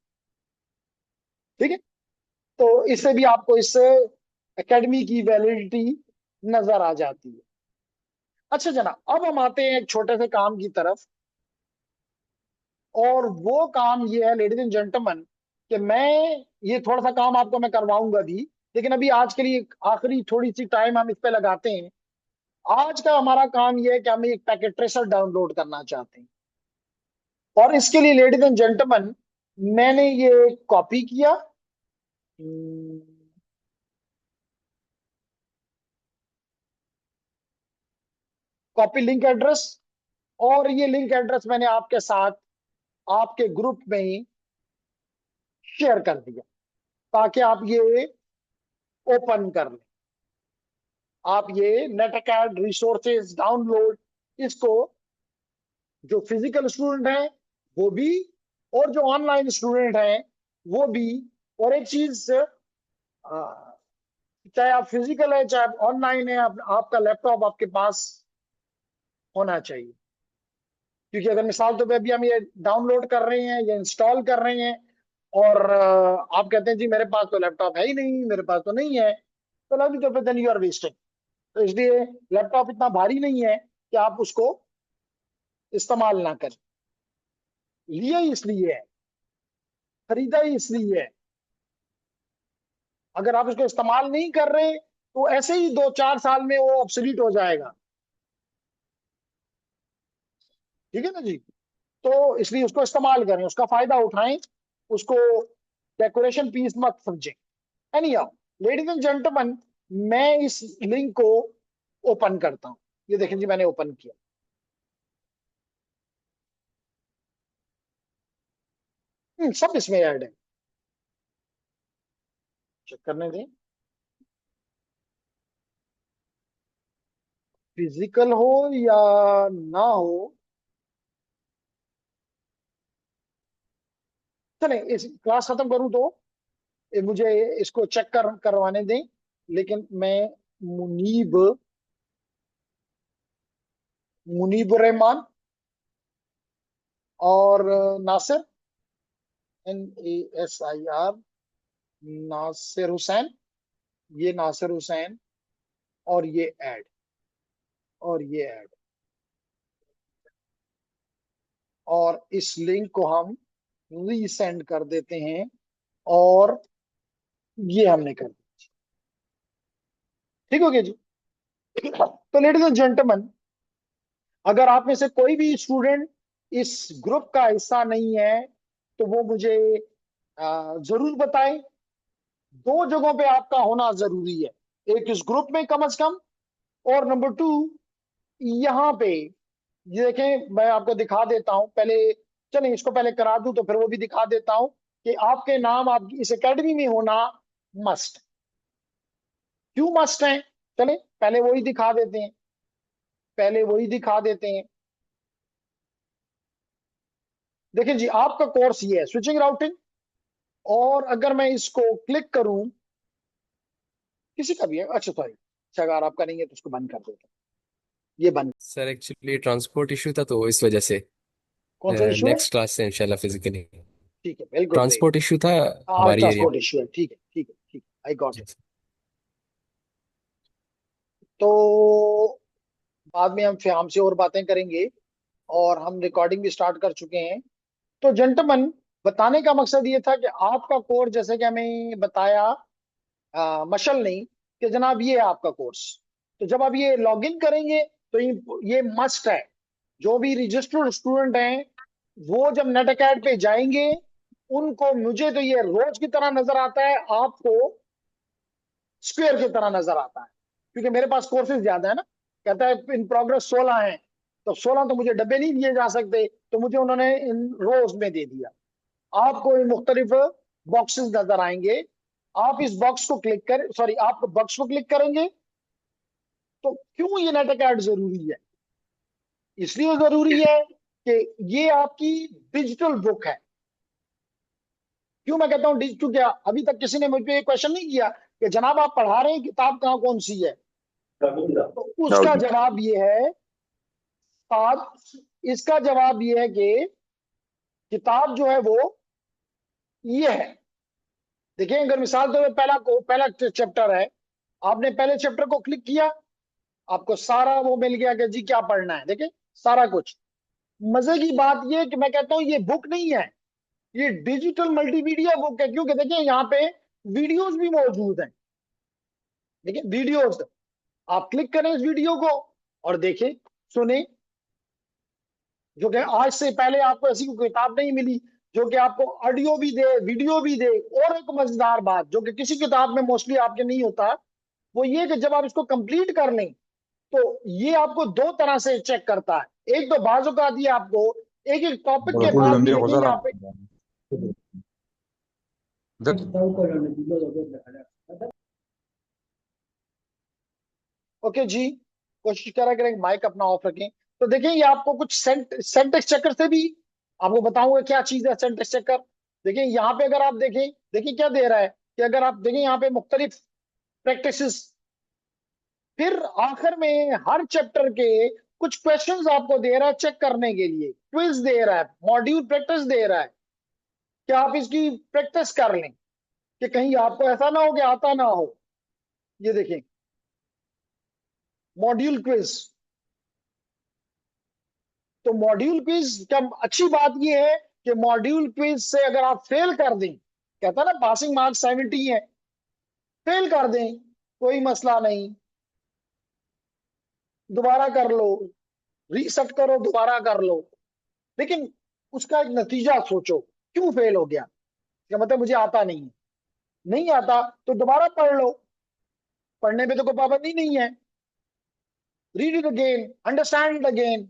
ठीक है, तो इससे भी आपको इस एकेडमी की वैलिडिटी नजर आ जाती है। अच्छा जनाब, अब हम आते हैं एक छोटे से काम की तरफ, और वो काम ये है लेडीज एंड जेंटलमैन कि मैं ये थोड़ा सा काम आपको मैं करवाऊंगा भी, लेकिन अभी आज के लिए आखिरी थोड़ी सी टाइम हम इस पे लगाते हैं आज का हमारा काम यह है कि हम एक पैकेट ट्रेसर डाउनलोड करना चाहते हैं, और इसके लिए लेडीज एंड जेंटलमैन मैंने ये कॉपी किया, कॉपी लिंक एड्रेस, और ये लिंक एड्रेस मैंने आपके साथ आपके ग्रुप में ही शेयर कर दिया ताकि आप ये ओपन कर लें। आप ये नेटअकैड रिसोर्सेज डाउनलोड, इसको जो फिजिकल स्टूडेंट हैं वो भी, और जो ऑनलाइन स्टूडेंट हैं वो भी। और एक चीज, चाहे आप फिजिकल है चाहे आप ऑनलाइन है, आपका लैपटॉप आपके पास होना चाहिए। क्योंकि अगर मिसाल तो अभी हम ये डाउनलोड कर रहे हैं या इंस्टॉल कर रहे हैं, और आप कहते हैं जी मेरे पास तो लैपटॉप है ही नहीं, मेरे पास तो नहीं है, तो अभी तो फिर देन यू आर वेस्टिंग। तो इसलिए लैपटॉप इतना भारी नहीं है कि आप उसको इस्तेमाल ना करें। लिया ही इसलिए है, खरीदा ही इसलिए है। अगर आप उसको इस्तेमाल नहीं कर रहे तो ऐसे ही 2-4 साल में वो ऑब्सोलीट हो जाएगा। ठीक है ना जी? तो इसलिए उसको इस्तेमाल करें, उसका फायदा उठाएं, उसको डेकोरेशन पीस मत समझें। Any how, ladies and gentleman, मैं इस लिंक को ओपन करता हूं। ये देखें जी, मैंने ओपन किया। सब इसमें ऐड है, चेक करने दें। फिजिकल हो या ना हो, चले इस क्लास खत्म करूं तो मुझे इसको चेक करवाने दें। लेकिन मैं मुनीब मुनीब रहमान और नासिर, NASIR, नासिर हुसैन, ये नासिर हुसैन, और ये ऐड, और ये ऐड, और इस लिंक को हम रीसेंड कर देते हैं, और ये हमने कर दिया। ठीक हो गया जी? तो लेडीज एंड जेंटलमैन, अगर आप में से कोई भी स्टूडेंट इस ग्रुप का हिस्सा नहीं है तो वो मुझे जरूर बताएं। दो जगहों पे आपका होना जरूरी है, एक इस ग्रुप में कम से कम, और नंबर 2 यहाँ पे। ये देखें, मैं आपको दिखा देता हूं पहले। चलें इसको पहले करा दूं तो फिर वो भी दिखा देता हूं कि आपके नाम आप इस एकेडमी में होना मस्ट। क्यों मस्ट है? चलें पहले वही दिखा देते हैं, पहले वही दिखा देते हैं। देखिए जी, आपका कोर्स ये है स्विचिंग राउटिंग, और अगर मैं इसको क्लिक करूं, किसी का भी है, अच्छा सॉरी, अच्छा अगर आपका नहीं है तो उसको बंद कर देता हूं। ये बंद। सर एक्चुअली ट्रांसपोर्ट इशू था तो इस वजह से कौन सा इशू है? नेक्स्ट क्लास से इंशाल्लाह फिजिकली। ठीक है, very good, very transport issue था गुड। हाँ, हमारी एरिया ट्रांसपोर्ट में। इशू है, ठीक है, ठीक है, ठीक है, आई गॉट जी इट। तो बाद में हम फिर हमसे और बातें करेंगे, और हम रिकॉर्डिंग भी स्टार्ट कर चुके हैं। तो जेंटलमैन, बताने का मकसद ये था कि आपका कोर्स, जैसे कि हमें बताया मशल नहीं, कि जनाब ये है आपका कोर्स। तो जब आप ये लॉगिन करेंगे तो ये मस्ट है। जो भी रजिस्टर्ड स्टूडेंट हैं वो जब नेट अकेड पे जाएंगे, उनको, मुझे तो ये रोज की तरह नजर आता है, आपको स्क्वेयर की तरह नजर आता है। क्योंकि मेरे पास कोर्सेज ज्यादा है ना, कहता है इन प्रोग्रेस 16 हैं, तो 16 तो मुझे डब्बे नहीं दिए जा सकते, तो मुझे उन्होंने इन रोज में दे दिया। आपको इन मुख्तलिफ बॉक्सेस नजर आएंगे। आप इस बॉक्स को क्लिक कर, सॉरी, आप बॉक्स को क्लिक करेंगे। तो क्यों ये नेट अकाउंट जरूरी है? इसलिए जरूरी है कि ये आपकी डिजिटल बुक है। क्यों मैं कहता हूं डिजिटल? क्या अभी तक किसी ने मुझ पे क्वेश्चन नहीं किया कि जनाब आप पढ़ा रहे हैं, किताब कहाँ कौन सी है? तो उसका जवाब ये है, साहब, इसका जवाब ये है कि किताब जो है वो ये है। देखिए, अगर मिसाल तो पहला चैप्टर है, आपने पहले चैप्टर को क्लिक किया, आपको सारा वो मिल गया कि जी क्या पढ़ना है। देखिए, सारा कुछ। मजे की बात ये कि मैं कहता हूं ये बुक नहीं है, ये डिजिटल मल्टीमीडिया बुक है। क्योंकि देखिए यहाँ पे वीडियोस भी मौजूद हैं। देखिए वीडियोस, आप क्लिक करें इस वीडियो को, और देखे, सुने, जो कि आज से पहले आपको ऐसी कोई किताब नहीं मिली जो कि आपको ऑडियो भी दे, वीडियो भी दे। और एक मजेदार बात जो कि किसी किताब में मोस्टली आपके नहीं होता, वो ये कि जब आप इसको कंप्लीट कर लें तो ये आपको दो तरह से चेक करता है। एक तो बाजू का दिया आपको एक एक टॉपिक के बिल्कुल बाद भी लंबी हो देखिए जरा यहाँ पे। ओके जी, कोशिश करा करें माइक अपना ऑफ रखें। तो देखिए ये आपको कुछ सेंटेक्स चेकर से भी आपको बताऊंगा क्या चीज है सेंटेक्स चेकर। देखिए यहाँ पे अगर आप देखें, देखिए क्या दे रहा है कि अगर आप देखें यहाँ पे मुख्तलिफ प्रैक्टिसेस, फिर आखिर में हर चैप्टर के कुछ क्वेश्चंस आपको दे रहा है चेक करने के लिए, क्विज दे रहा है, मॉड्यूल प्रैक्टिस दे रहा है कि आप इसकी प्रैक्टिस कर लें कि कहीं आपको ऐसा ना हो कि आता ना हो। ये देखें मॉड्यूल क्विज। तो मॉड्यूल क्विज का अच्छी बात यह है कि मॉड्यूल क्विज से अगर आप फेल कर दें, कहता है ना पासिंग मार्क्स 70 है, फेल कर दें कोई मसला नहीं, दोबारा कर लो, रीसेट करो, दोबारा कर लो। लेकिन उसका एक नतीजा सोचो, क्यों फेल हो गया? इसका मतलब मुझे आता नहीं है, नहीं आता तो दोबारा पढ़ लो, पढ़ने में तो कोई पाबंदी नहीं है। Read it again, understand it again,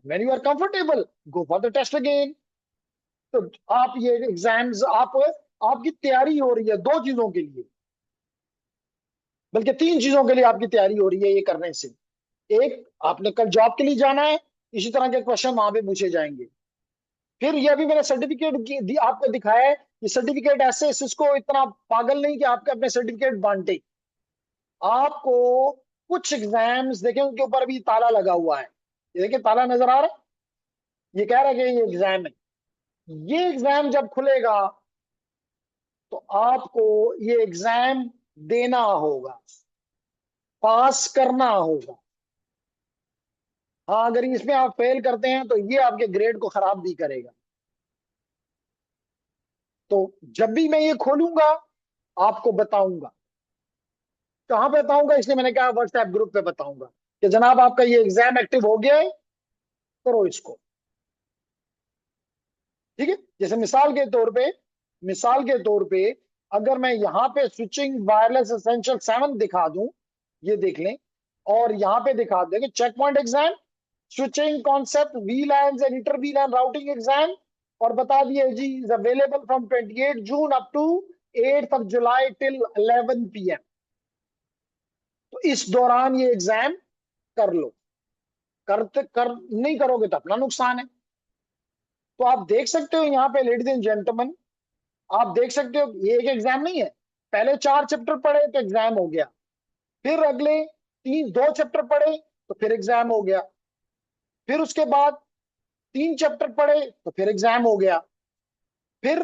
when you are comfortable go for the test again. तो आप ये एग्जाम्स आपकी तैयारी हो रही है दो चीजों के लिए, बल्कि तीन चीजों के लिए आपकी तैयारी हो रही है ये करने से। एक, आपने कल जॉब के लिए जाना है, इसी तरह के क्वेश्चन वहां पे पूछे जाएंगे। फिर ये अभी मैंने सर्टिफिकेट आपको दिखाया है, ये सर्टिफिकेट ऐसे इसको इतना पागल नहीं कि आपके अपने सर्टिफिकेट बांटे। आपको कुछ एग्जाम्स देखें उनके ऊपर भी ताला लगा हुआ है, ये देखिए ताला नजर आ रहा है, ये कह रहा है कि ये एग्जाम है। ये एग्जाम जब खुलेगा तो आपको ये एग्जाम देना होगा, पास करना होगा। हाँ, अगर इसमें आप फेल करते हैं तो ये आपके ग्रेड को खराब भी करेगा। तो जब भी मैं ये खोलूंगा आपको बताऊंगा। कहां पे बताऊंगा? इसलिए मैंने कहा व्हाट्सएप ग्रुप पे बताऊंगा कि जनाब आपका ये एग्जाम एक्टिव हो गया है, करो इसको। ठीक है, जैसे मिसाल के तौर पे अगर मैं यहाँ पे स्विचिंग वायरलेस एसेंशियल 7 दिखा दूं, ये देख लें, और यहाँ पे दिखा दें कि check point exam, switching concept, VLAN and inter VLAN routing exam, और बता दिए जी is available from 28 June up to 8 July till 11 PM। तो इस दौरान ये एग्जाम कर लो, नहीं करोगे तो अपना नुकसान है। तो आप देख सकते हो यहाँ पे लेडीज एंड जेंटलमैन, आप देख सकते हो ये एक एग्जाम नहीं है। पहले 4 चैप्टर पढ़े तो एग्जाम हो गया, फिर अगले 2 चैप्टर पढ़े तो फिर एग्जाम हो गया, फिर उसके बाद 3 चैप्टर पढ़े तो फिर एग्जाम हो गया, फिर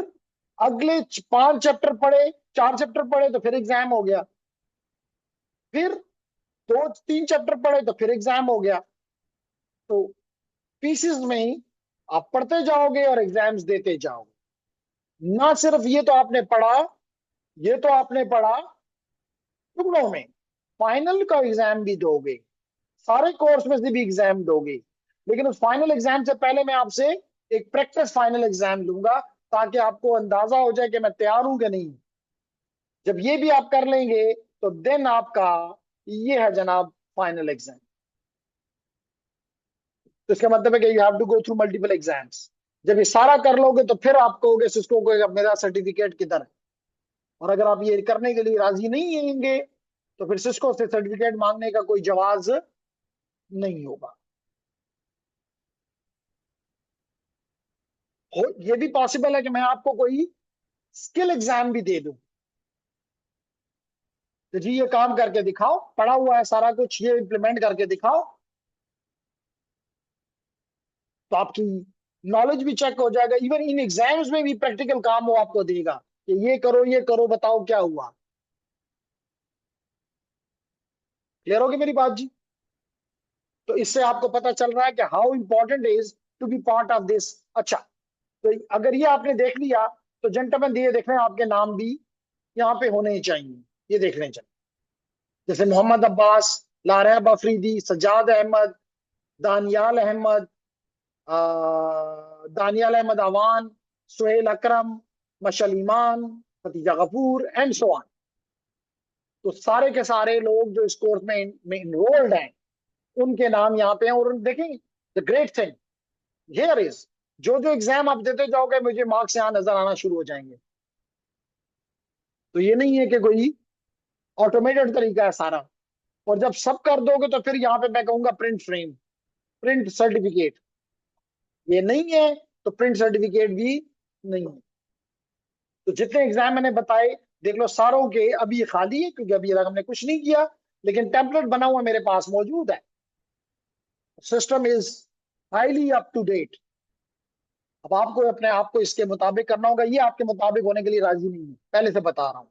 अगले 5 चैप्टर पढ़े, 4 चैप्टर पढ़े तो फिर एग्जाम हो गया, फिर 2-3 चैप्टर पढ़े तो फिर एग्जाम हो गया। तो पीसेस में ही आप पढ़ते जाओगे और एग्जाम्स देते जाओगे। ना सिर्फ ये तो आपने पढ़ा, ये तो आपने पढ़ा, टुकड़ों में फाइनल का एग्जाम भी दोगे, सारे कोर्स में से भी एग्जाम दोगे। लेकिन उस फाइनल एग्जाम से पहले मैं आपसे एक प्रैक्टिस फाइनल एग्जाम लूंगा ताकि आपको अंदाजा हो जाए कि मैं तैयार हूं कि नहीं। जब ये भी आप कर लेंगे तो देन आपका ये है जनाब फाइनल एग्जाम। तो इसका मतलब है कि you have to go through multiple exams. जब ये सारा कर लोगे तो फिर आप कहोगे सिस्को को मेरा सर्टिफिकेट किधर है। और अगर आप ये करने के लिए राजी नहीं होंगे तो फिर सिस्को से सर्टिफिकेट मांगने का कोई जवाज नहीं होगा। ये भी पॉसिबल है कि मैं आपको कोई स्किल एग्जाम भी दे दूं तो जी ये काम करके दिखाओ, पढ़ा हुआ है सारा कुछ, ये इंप्लीमेंट करके दिखाओ, तो आपकी नॉलेज भी चेक हो जाएगा। इवन इन एग्जाम्स में भी प्रैक्टिकल काम वो आपको देगा कि ये करो बताओ क्या हुआ। क्लियर होगी मेरी बात जी? तो इससे आपको पता चल रहा है कि how important is to be part of this. अच्छा, तो अगर ये आपने देख लिया तो जेंटलमैन ये देख रहे हैं आपके नाम भी यहाँ पे होने ही चाहिए, ये देख लें चाहिए। जैसे Mohammad Abbas, Laraib Afridi, Sajjad Ahmad, Daniyal Ahmad, Daniyal Ahmad Awan, Suhail Akram, Mashal Iman, Khatija Kapoor and so on. तो सारे के सारे लोग जो इस कोर्स में इनरोल्ड हैं उनके नाम यहाँ पे हैं। और देखें the great thing here is, जो जो एग्जाम आप देते जाओगे मुझे मार्क्स यहाँ नजर आना शुरू हो जाएंगे। तो ये नहीं है कि कोई ऑटोमेटेड तरीका है सारा। और जब सब कर दोगे तो फिर यहाँ पे मैं कहूंगा प्रिंट फ्रेम, प्रिंट सर्टिफिकेट, ये नहीं है तो प्रिंट सर्टिफिकेट भी नहीं है। तो जितने एग्जाम मैंने बताए देख लो सारों के, अभी ये खाली है क्योंकि अभी तक हमने कुछ नहीं किया, लेकिन टेम्पलेट बना हुआ मेरे पास मौजूद है। System is highly up to date. अब आपको अपने आप को इसके मुताबिक करना होगा। ये आपके मुताबिक होने के लिए राजी नहीं है, पहले से बता रहा हूं।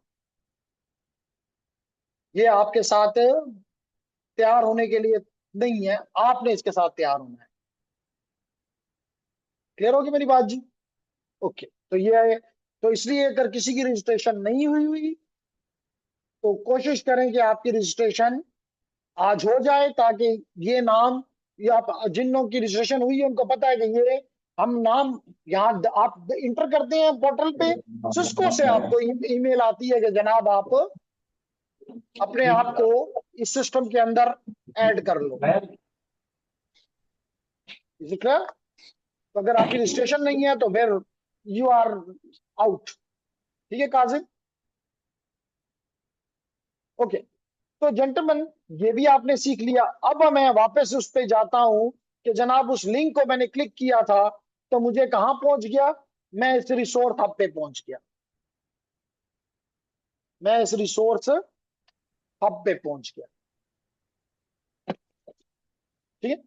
ये आपके साथ तैयार होने के लिए नहीं है, आपने इसके साथ तैयार होना है। क्लियर होगी मेरी बात जी? ओके। तो ये है, तो इसलिए अगर किसी की रजिस्ट्रेशन नहीं हुई हुई तो कोशिश करें कि आपकी रजिस्ट्रेशन आज हो जाए, ताकि ये नाम, या जिन की रजिस्ट्रेशन हुई है उनको पता है कि ये हम नाम यहाँ आप इंटर करते हैं पोर्टल पे, सिस्को से आपको ईमेल आती है कि जनाब आप अपने आप को इस सिस्टम के अंदर ऐड कर लो। Is it clear? तो अगर आपकी रजिस्ट्रेशन नहीं है तो फिर यू आर आउट। ठीक है काजिम? ओके। तो जेंटलमैन ये भी आपने सीख लिया। अब मैं वापस उस पे जाता हूं कि जनाब उस लिंक को मैंने क्लिक किया था तो मुझे कहां पहुंच गया? मैं इस रिसोर्स हब पे पहुंच गया। मैं इस रिसोर्स हब पे पहुंच गया। ठीक है?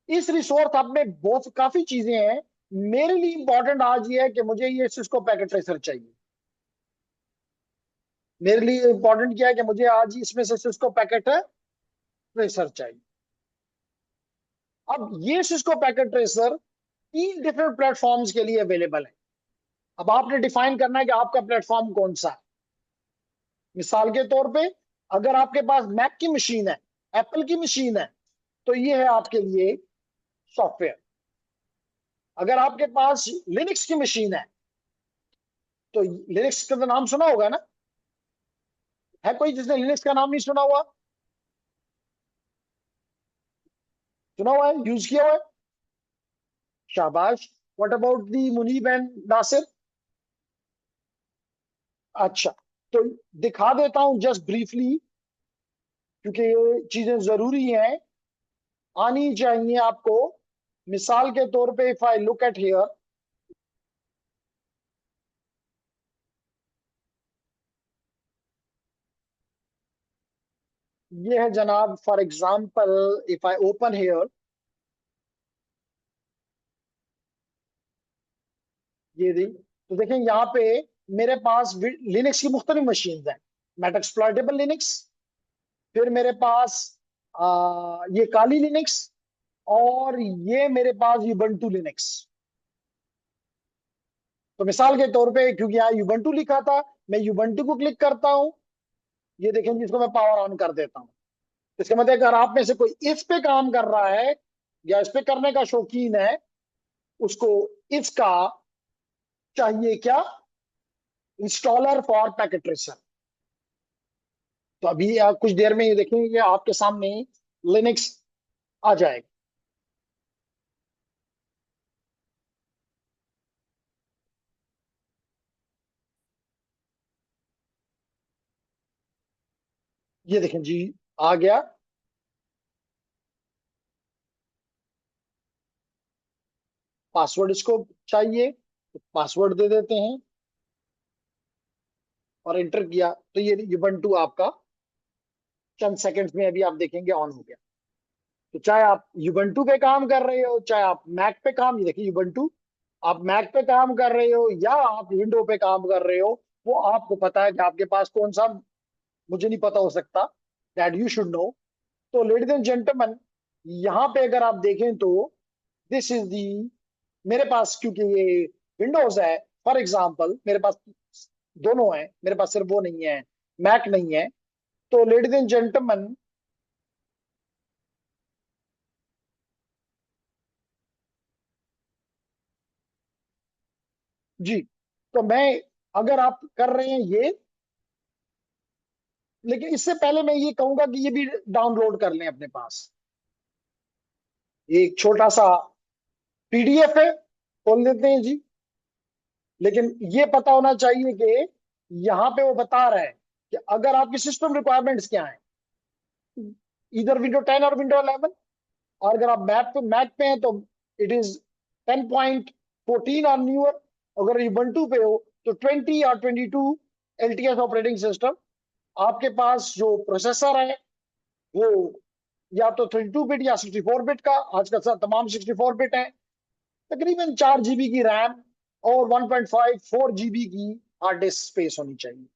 इस रिसोर्स हब में बहुत काफी चीजें हैं। मेरे लिए इंपॉर्टेंट आज ये है कि मुझे ये सिस्को पैकेट ट्रेसर चाहिए। मेरे लिए इंपॉर्टेंट क्या है कि मुझे आज इसमें से सिस्को पैकेट ट्रेसर चाहिए। अब ये Cisco packet tracer 3 different platforms के लिए अवेलेबल है। अब आपने डिफाइन करना है कि आपका प्लेटफॉर्म कौन सा है। मिसाल के तौर पे अगर आपके पास मैक की मशीन है, एप्पल की मशीन है, तो ये है आपके लिए सॉफ्टवेयर। अगर आपके पास लिनक्स की मशीन है तो लिनक्स का तो नाम सुना होगा ना? है कोई जिसने लिनक्स का नाम नहीं सुना हुआ? सुना हुआ है, यूज किया हुआ है? शाबाश। What about the Munib and Nasir? अच्छा, तो दिखा देता हूं जस्ट ब्रीफली, क्योंकि ये चीजें जरूरी हैं, आनी चाहिए आपको। मिसाल के तौर पे if I look at here, ये है जनाब, for example if I open here, ये दी, तो देखें यहाँ पे मेरे पास लिनक्स की मुख्तलिफ मशीन हैं। मेट एक्सप्लॉयटेबल लिनक्स, फिर मेरे पास ये काली लिनक्स, और ये मेरे पास यूबंटू लिनक्स। तो मिसाल के तौर पे क्योंकि यहाँ यूबंटू लिखा था, मैं यूबंटू को क्लिक करता हूँ। ये देखें जिसको मैं पावर ऑन कर देता हूँ। इसका मतलब अगर आप में से कोई इस पे काम कर रहा है या इस पे करने का शौकीन है, उसको इसका चाहिए क्या? Installer for packet tracer. तो अभी आप कुछ देर में ये देखेंगे आपके सामने लिनक्स आ जाएगा। ये देखें जी, आ गया। पासवर्ड इसको चाहिए तो पासवर्ड दे देते हैं और एंटर किया तो ये युबंटू आपका चंद सेकंड्स में अभी आप देखेंगे ऑन हो गया। तो चाहे आप युबंटू पे काम कर रहे हो, चाहे आप मैक पे काम, ये देखिए युबंटू, आप मैक पे काम कर रहे हो या आप विंडो पे काम कर रहे हो, वो आपको पता है कि आपके पास कौन सा, मुझे नहीं पता हो सकता, दैट यू शुड नो। तो लेडीज एंड जेंटलमैन, यहाँ पे अगर आप देखें तो दिस इज दी, मेरे पास क्योंकि ये विंडोज है, फॉर एग्जाम्पल मेरे पास दोनों है, मेरे पास सिर्फ वो नहीं है, मैक नहीं है। तो लेडीज एंड जेंटलमैन, जी। तो मैं, अगर आप कर रहे हैं ये, लेकिन इससे पहले मैं ये कहूंगा कि ये भी डाउनलोड कर लें अपने पास। ये एक छोटा सा पीडीएफ है, खोल लेते हैं जी। लेकिन ये पता होना चाहिए कि यहां पे वो बता रहा है कि अगर आपकी सिस्टम रिक्वायरमेंट्स क्या है, इधर विंडो 10 और विंडो 11। और अगर आप मैक पे हैं तो इट इज 10.14 और न्यूअर। अगर ubuntu पे हो तो 20 और 22 LTS ऑपरेटिंग सिस्टम। आपके पास जो प्रोसेसर है वो या तो 32 बिट या 64 बिट का, आजकल सब तमाम 64 बिट है। तकरीबन 4 GB की रैम और 1.54 GB की हार्ड डिस्क स्पेस होनी चाहिए।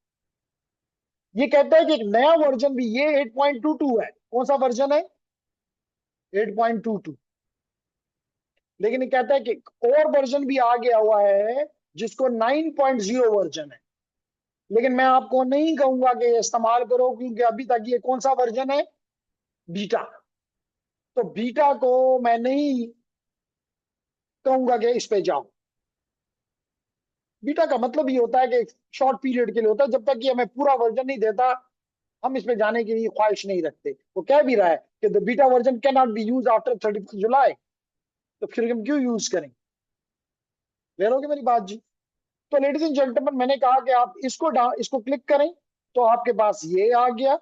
ये कहता है कि एक नया वर्जन भी, ये 8.22 है। कौन सा वर्जन है? 8.22। लेकिन ये कहता है कि एक और वर्जन भी आ गया हुआ है जिसको 9.0 वर्जन है। लेकिन मैं आपको नहीं कहूंगा कि ये इस्तेमाल करो, क्योंकि अभी तक ये कौन सा वर्जन है? बीटा। तो बीटा को मैं नहीं कहूंगा कि इस पे जाओ। बीटा का मतलब ये होता है कि एक शॉर्ट पीरियड के लिए होता है, जब तक कि हमें पूरा वर्जन नहीं देता हम इसमें जाने की ख्वाहिश नहीं रखते। वो कह भी रहा है कि the beta version can not be use after 31 जुलाई। तो फिर हम क्यों यूज करें? क्लियर होगी मेरी बात जी? तो लेडीज एंड जेंटलमैन, मैंने कहा कि आप इसको क्लिक करें तो आपके पास ये आ गया।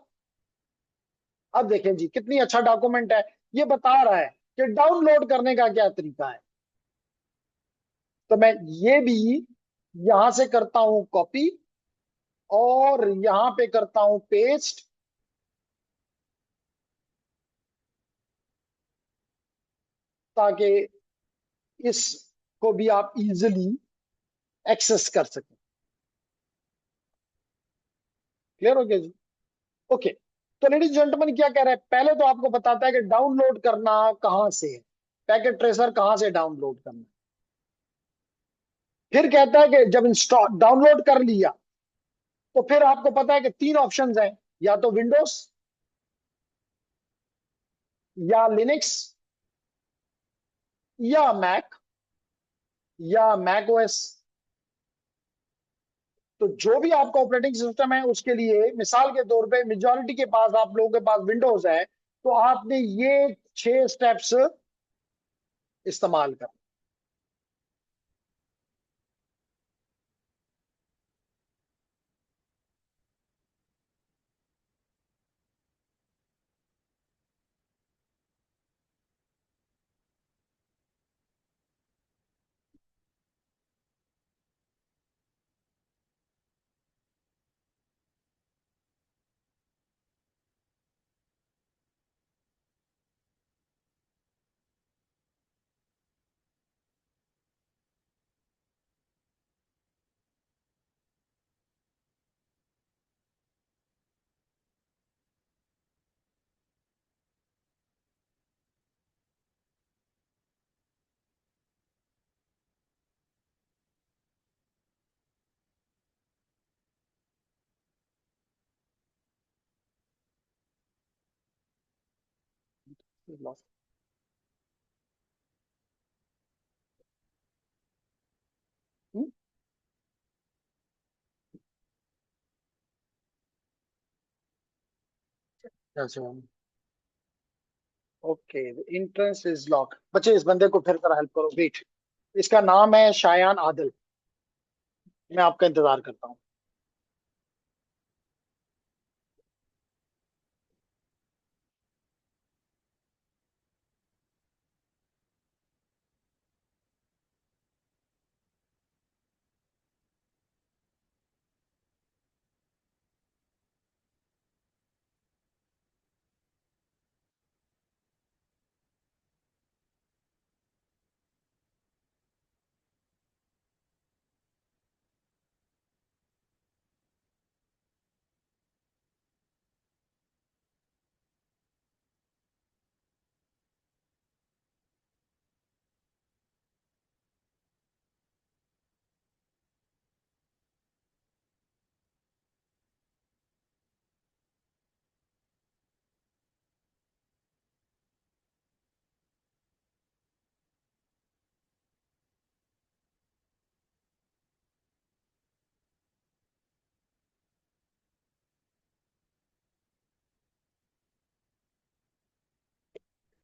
अब देखें जी कितनी अच्छा डॉक्यूमेंट है। ये बता रहा है कि डाउनलोड करने का क्या तरीका है। तो मैं ये भी यहां से करता हूं कॉपी और यहां पे करता हूं पेस्ट, ताकि इसको भी आप इजिली एक्सेस कर सकें। क्लियर हो गया जी? ओके। तो लेडीज जेंटलमैन क्या कह रहा है, पहले तो आपको बताता है कि डाउनलोड करना कहां से है, पैकेट ट्रेसर कहां से डाउनलोड करना। फिर कहता है कि जब इंस्टॉल डाउनलोड कर लिया तो फिर आपको पता है कि तीन ऑप्शंस हैं, या तो विंडोज या लिनक्स या मैक या मैक ओएस। तो जो भी आपका ऑपरेटिंग सिस्टम है उसके लिए, मिसाल के तौर पे मेजॉरिटी के पास, आप लोगों के पास विंडोज है, तो आपने ये 6 स्टेप्स इस्तेमाल कर। अच्छा, ओके। Entrance is lock. बच्चे इस बंदे को फिर जरा हेल्प करो, वेट। इसका नाम है शायान आदिल। मैं आपका इंतजार करता हूँ।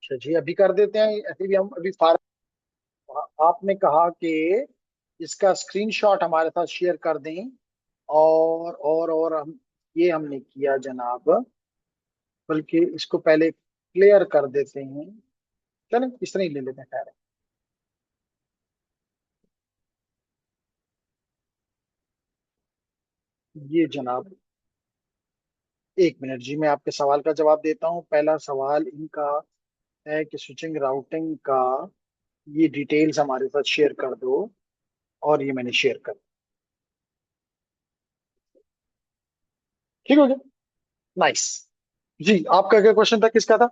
अच्छा जी, अभी कर देते हैं, ऐसे भी हम अभी आपने कहा कि इसका स्क्रीनशॉट हमारे साथ शेयर कर दें। और हम ये हमने किया जनाब, बल्कि इसको पहले क्लियर कर देते हैं। चलें इस तरह ही ले लेते हैं, खैर। ये जनाब, एक मिनट जी, मैं आपके सवाल का जवाब देता हूँ। पहला सवाल इनका है कि स्विचिंग राउटिंग का ये डिटेल्स हमारे साथ शेयर कर दो, और ये मैंने शेयर कर, ठीक हो गया। नाइस। जी, आपका क्या क्वेश्चन था, किसका था?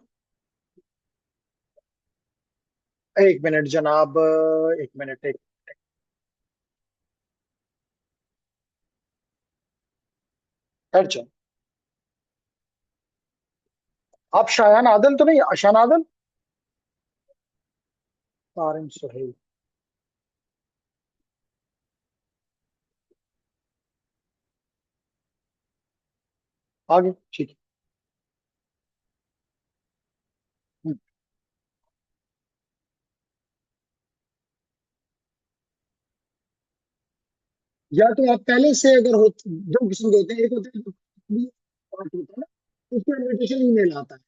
एक मिनट जनाब, एक मिनट, एक। अच्छा, आप शायान आदल तो नहीं? अशान आदल? तारिम सुहेल। आगे, ठीक है। हम्म। या तो आप पहले से अगर हो, दो किस्म के होते हैं, एक होता है जो पार्ट होता है ना, उसको इनविटेशन ईमेल आता है।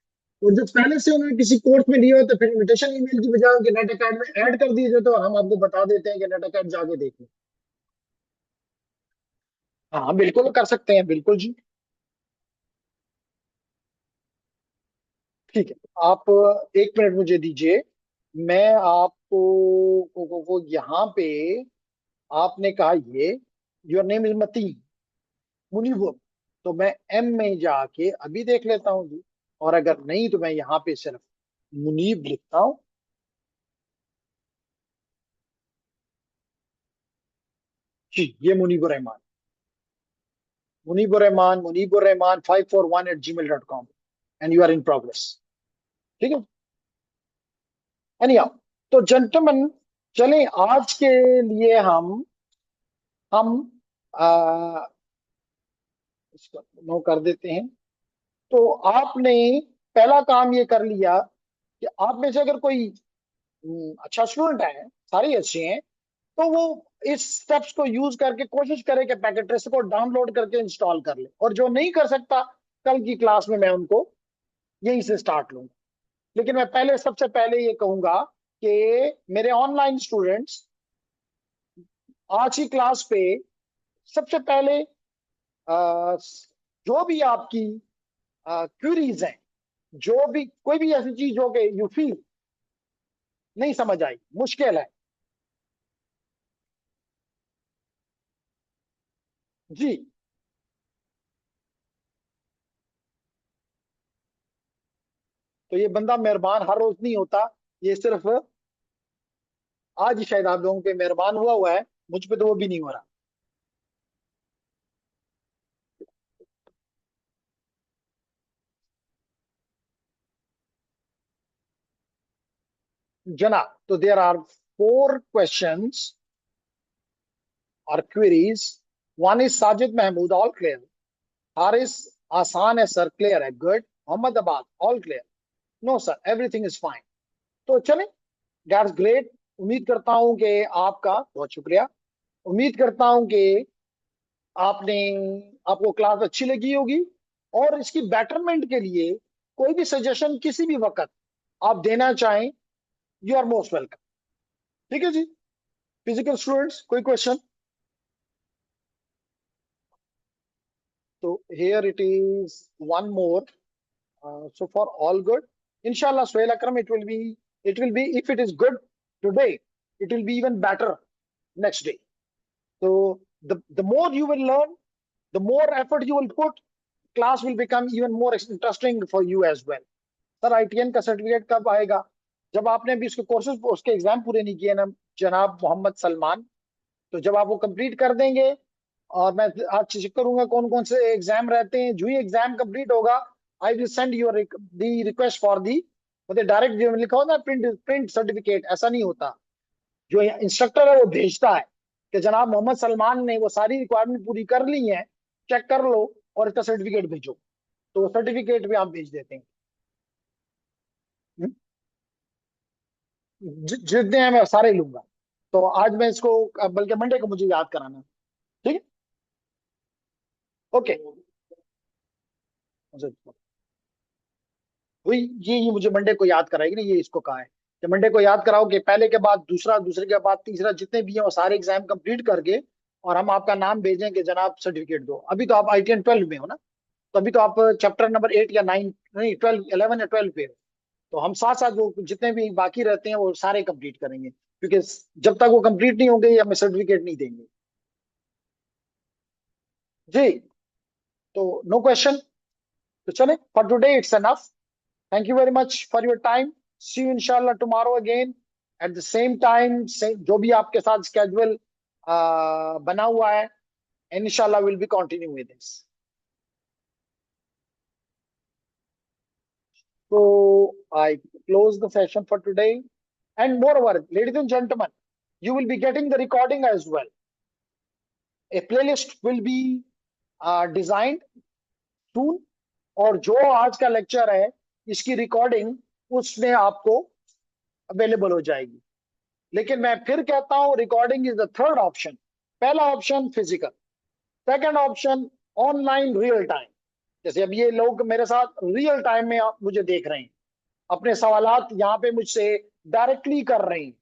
और जब पहले से उन्होंने किसी कोर्स में लिया हो, तो फिर इनविटेशन ईमेल की बजाय उनके नेट अकाउंट में ऐड कर दिए, तो हम आपको बता देते हैं कि नेट अकाउंट जाके देख लो। हाँ बिल्कुल कर सकते हैं, बिल्कुल जी। ठीक है, आप एक मिनट मुझे दीजिए। मैं आपको को यहाँ पे, आपने कहा ये योर नेम इज मतीन मुनीवर, तो मैं एम में जाके अभी देख लेता हूँ जी। और अगर नहीं तो मैं यहाँ पे सिर्फ मुनीब लिखता हूँ। जी, ये Munibur Rahman 541@gmail.com, and you are in progress. ठीक है। एनी हाउ, तो जेंटलमैन, चलें आज के लिए हम आ, इसको नो कर देते हैं। तो आपने पहला काम ये कर लिया कि आप में से अगर कोई अच्छा स्टूडेंट है, सारे ही अच्छे हैं, तो वो इस स्टेप्स को यूज करके कोशिश करे कि पैकेट ट्रेस को डाउनलोड करके इंस्टॉल कर ले। और जो नहीं कर सकता, कल की क्लास में मैं उनको यहीं से स्टार्ट लूंगा। लेकिन मैं पहले, सबसे पहले ये कहूंगा कि मेरे ऑनलाइन स्टूडेंट्स, आज की क्लास पे सबसे पहले जो भी आपकी क्वेरीज हैं, जो भी कोई भी ऐसी चीज हो कि यू फील नहीं समझ आई, मुश्किल है जी, तो ये बंदा मेहरबान हर रोज नहीं होता, ये सिर्फ आज ही शायद आप लोगों पे मेहरबान हुआ हुआ है, मुझ पे तो वो भी नहीं हो रहा। जना, तो there are 4 questions or queries. One is Sajid Mahmood, all clear. Haris, आसान है सर, क्लियर है, good. Mohammad Abbas, all clear. No sir, everything is fine. तो चलें, दैट्स ग्रेट। उम्मीद करता हूं कि आपका बहुत शुक्रिया। उम्मीद करता हूं कि आपने आपको क्लास अच्छी लगी होगी। और इसकी बेटरमेंट के लिए कोई भी सजेशन किसी भी वक्त आप देना चाहें, यू आर मोस्ट वेलकम। ठीक है जी। फिजिकल स्टूडेंट्स, कोई क्वेश्चन? तो here it is one more, so far all good, inshallah. Suhail Akram, it will be if it is good today, it will be even better next day. So the more you will learn, the more effort you will put, class will become even more interesting for you as well. Sir ITM का certificate कब आएगा? जब आपने भी उसके courses, उसके exam पूरे नहीं किए ना जनाब मोहम्मद सलमान, तो जब आप वो कंप्लीट कर देंगे, और मैं आज चेक करूंगा कौन कौन से एग्जाम रहते हैं, जो ही एग्जाम कंप्लीट होगा, I will send your the request for the, मतलब डायरेक्ट जो लिखा होता है प्रिंट प्रिंट सर्टिफिकेट, ऐसा नहीं होता। जो इंस्ट्रक्टर है वो भेजता है कि जनाब मोहम्मद सलमान ने वो सारी रिक्वायरमेंट पूरी कर ली है, चेक कर लो और इसका सर्टिफिकेट भेजो। तो वो सर्टिफिकेट भी आप भेज देते हैं। जितने हैं मैं सारे लूंगा। तो आज मैं इसको, बल्कि मंडे को मुझे याद कराना। ठीक है, ओके। वही, ये मुझे मंडे को याद कराएगी ना, ये इसको कहा है कि मंडे को याद कराओ कि पहले के बाद दूसरा, दूसरे के बाद तीसरा, जितने भी हैं वो सारे एग्जाम कंप्लीट करके और हम आपका नाम भेजें कि जनाब सर्टिफिकेट दो। अभी तो आप ITN 12 में हो ना, तो अभी तो आप चैप्टर नंबर 8 या 9, नहीं 12, 11 या 12 पे हो। तो हम साथ साथ वो जितने भी बाकी रहते हैं वो सारे कंप्लीट करेंगे, क्योंकि जब तक वो कंप्लीट नहीं होंगे हमें सर्टिफिकेट नहीं देंगे जी। तो नो क्वेश्चन, तो चले, for today it's enough. Thank you very much for your time. See you inshallah tomorrow again at the same time. जो भी आपके साथ schedule बना हुआ है, and inshallah we'll be continuing with this. So I close the session for today. And moreover, ladies and gentlemen, you will be getting the recording as well. A playlist will be designed soon. और जो आज का lecture है इसकी recording उसमें आपको available हो जाएगी। लेकिन मैं फिर कहता हूं, recording is the third option. पहला option physical, second option online real time. जैसे अब ये लोग मेरे साथ रियल टाइम में मुझे देख रहे हैं, अपने सवालात यहाँ पे मुझसे डायरेक्टली कर रहे हैं,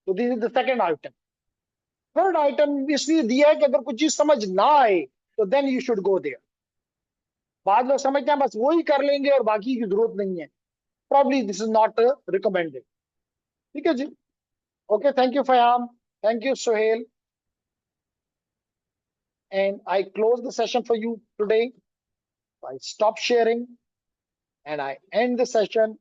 तो this is the second item. Third item इसलिए दिया है कि अगर कुछ चीज समझ ना आए तो then you should go there. बाद लोग समझते हैं बस वही कर लेंगे और बाकी की जरूरत नहीं है, probably this is not recommended. ठीक है जी, okay, thank you Fayam, thank you Sohail, and I close the session for you today. I stop sharing and I end the session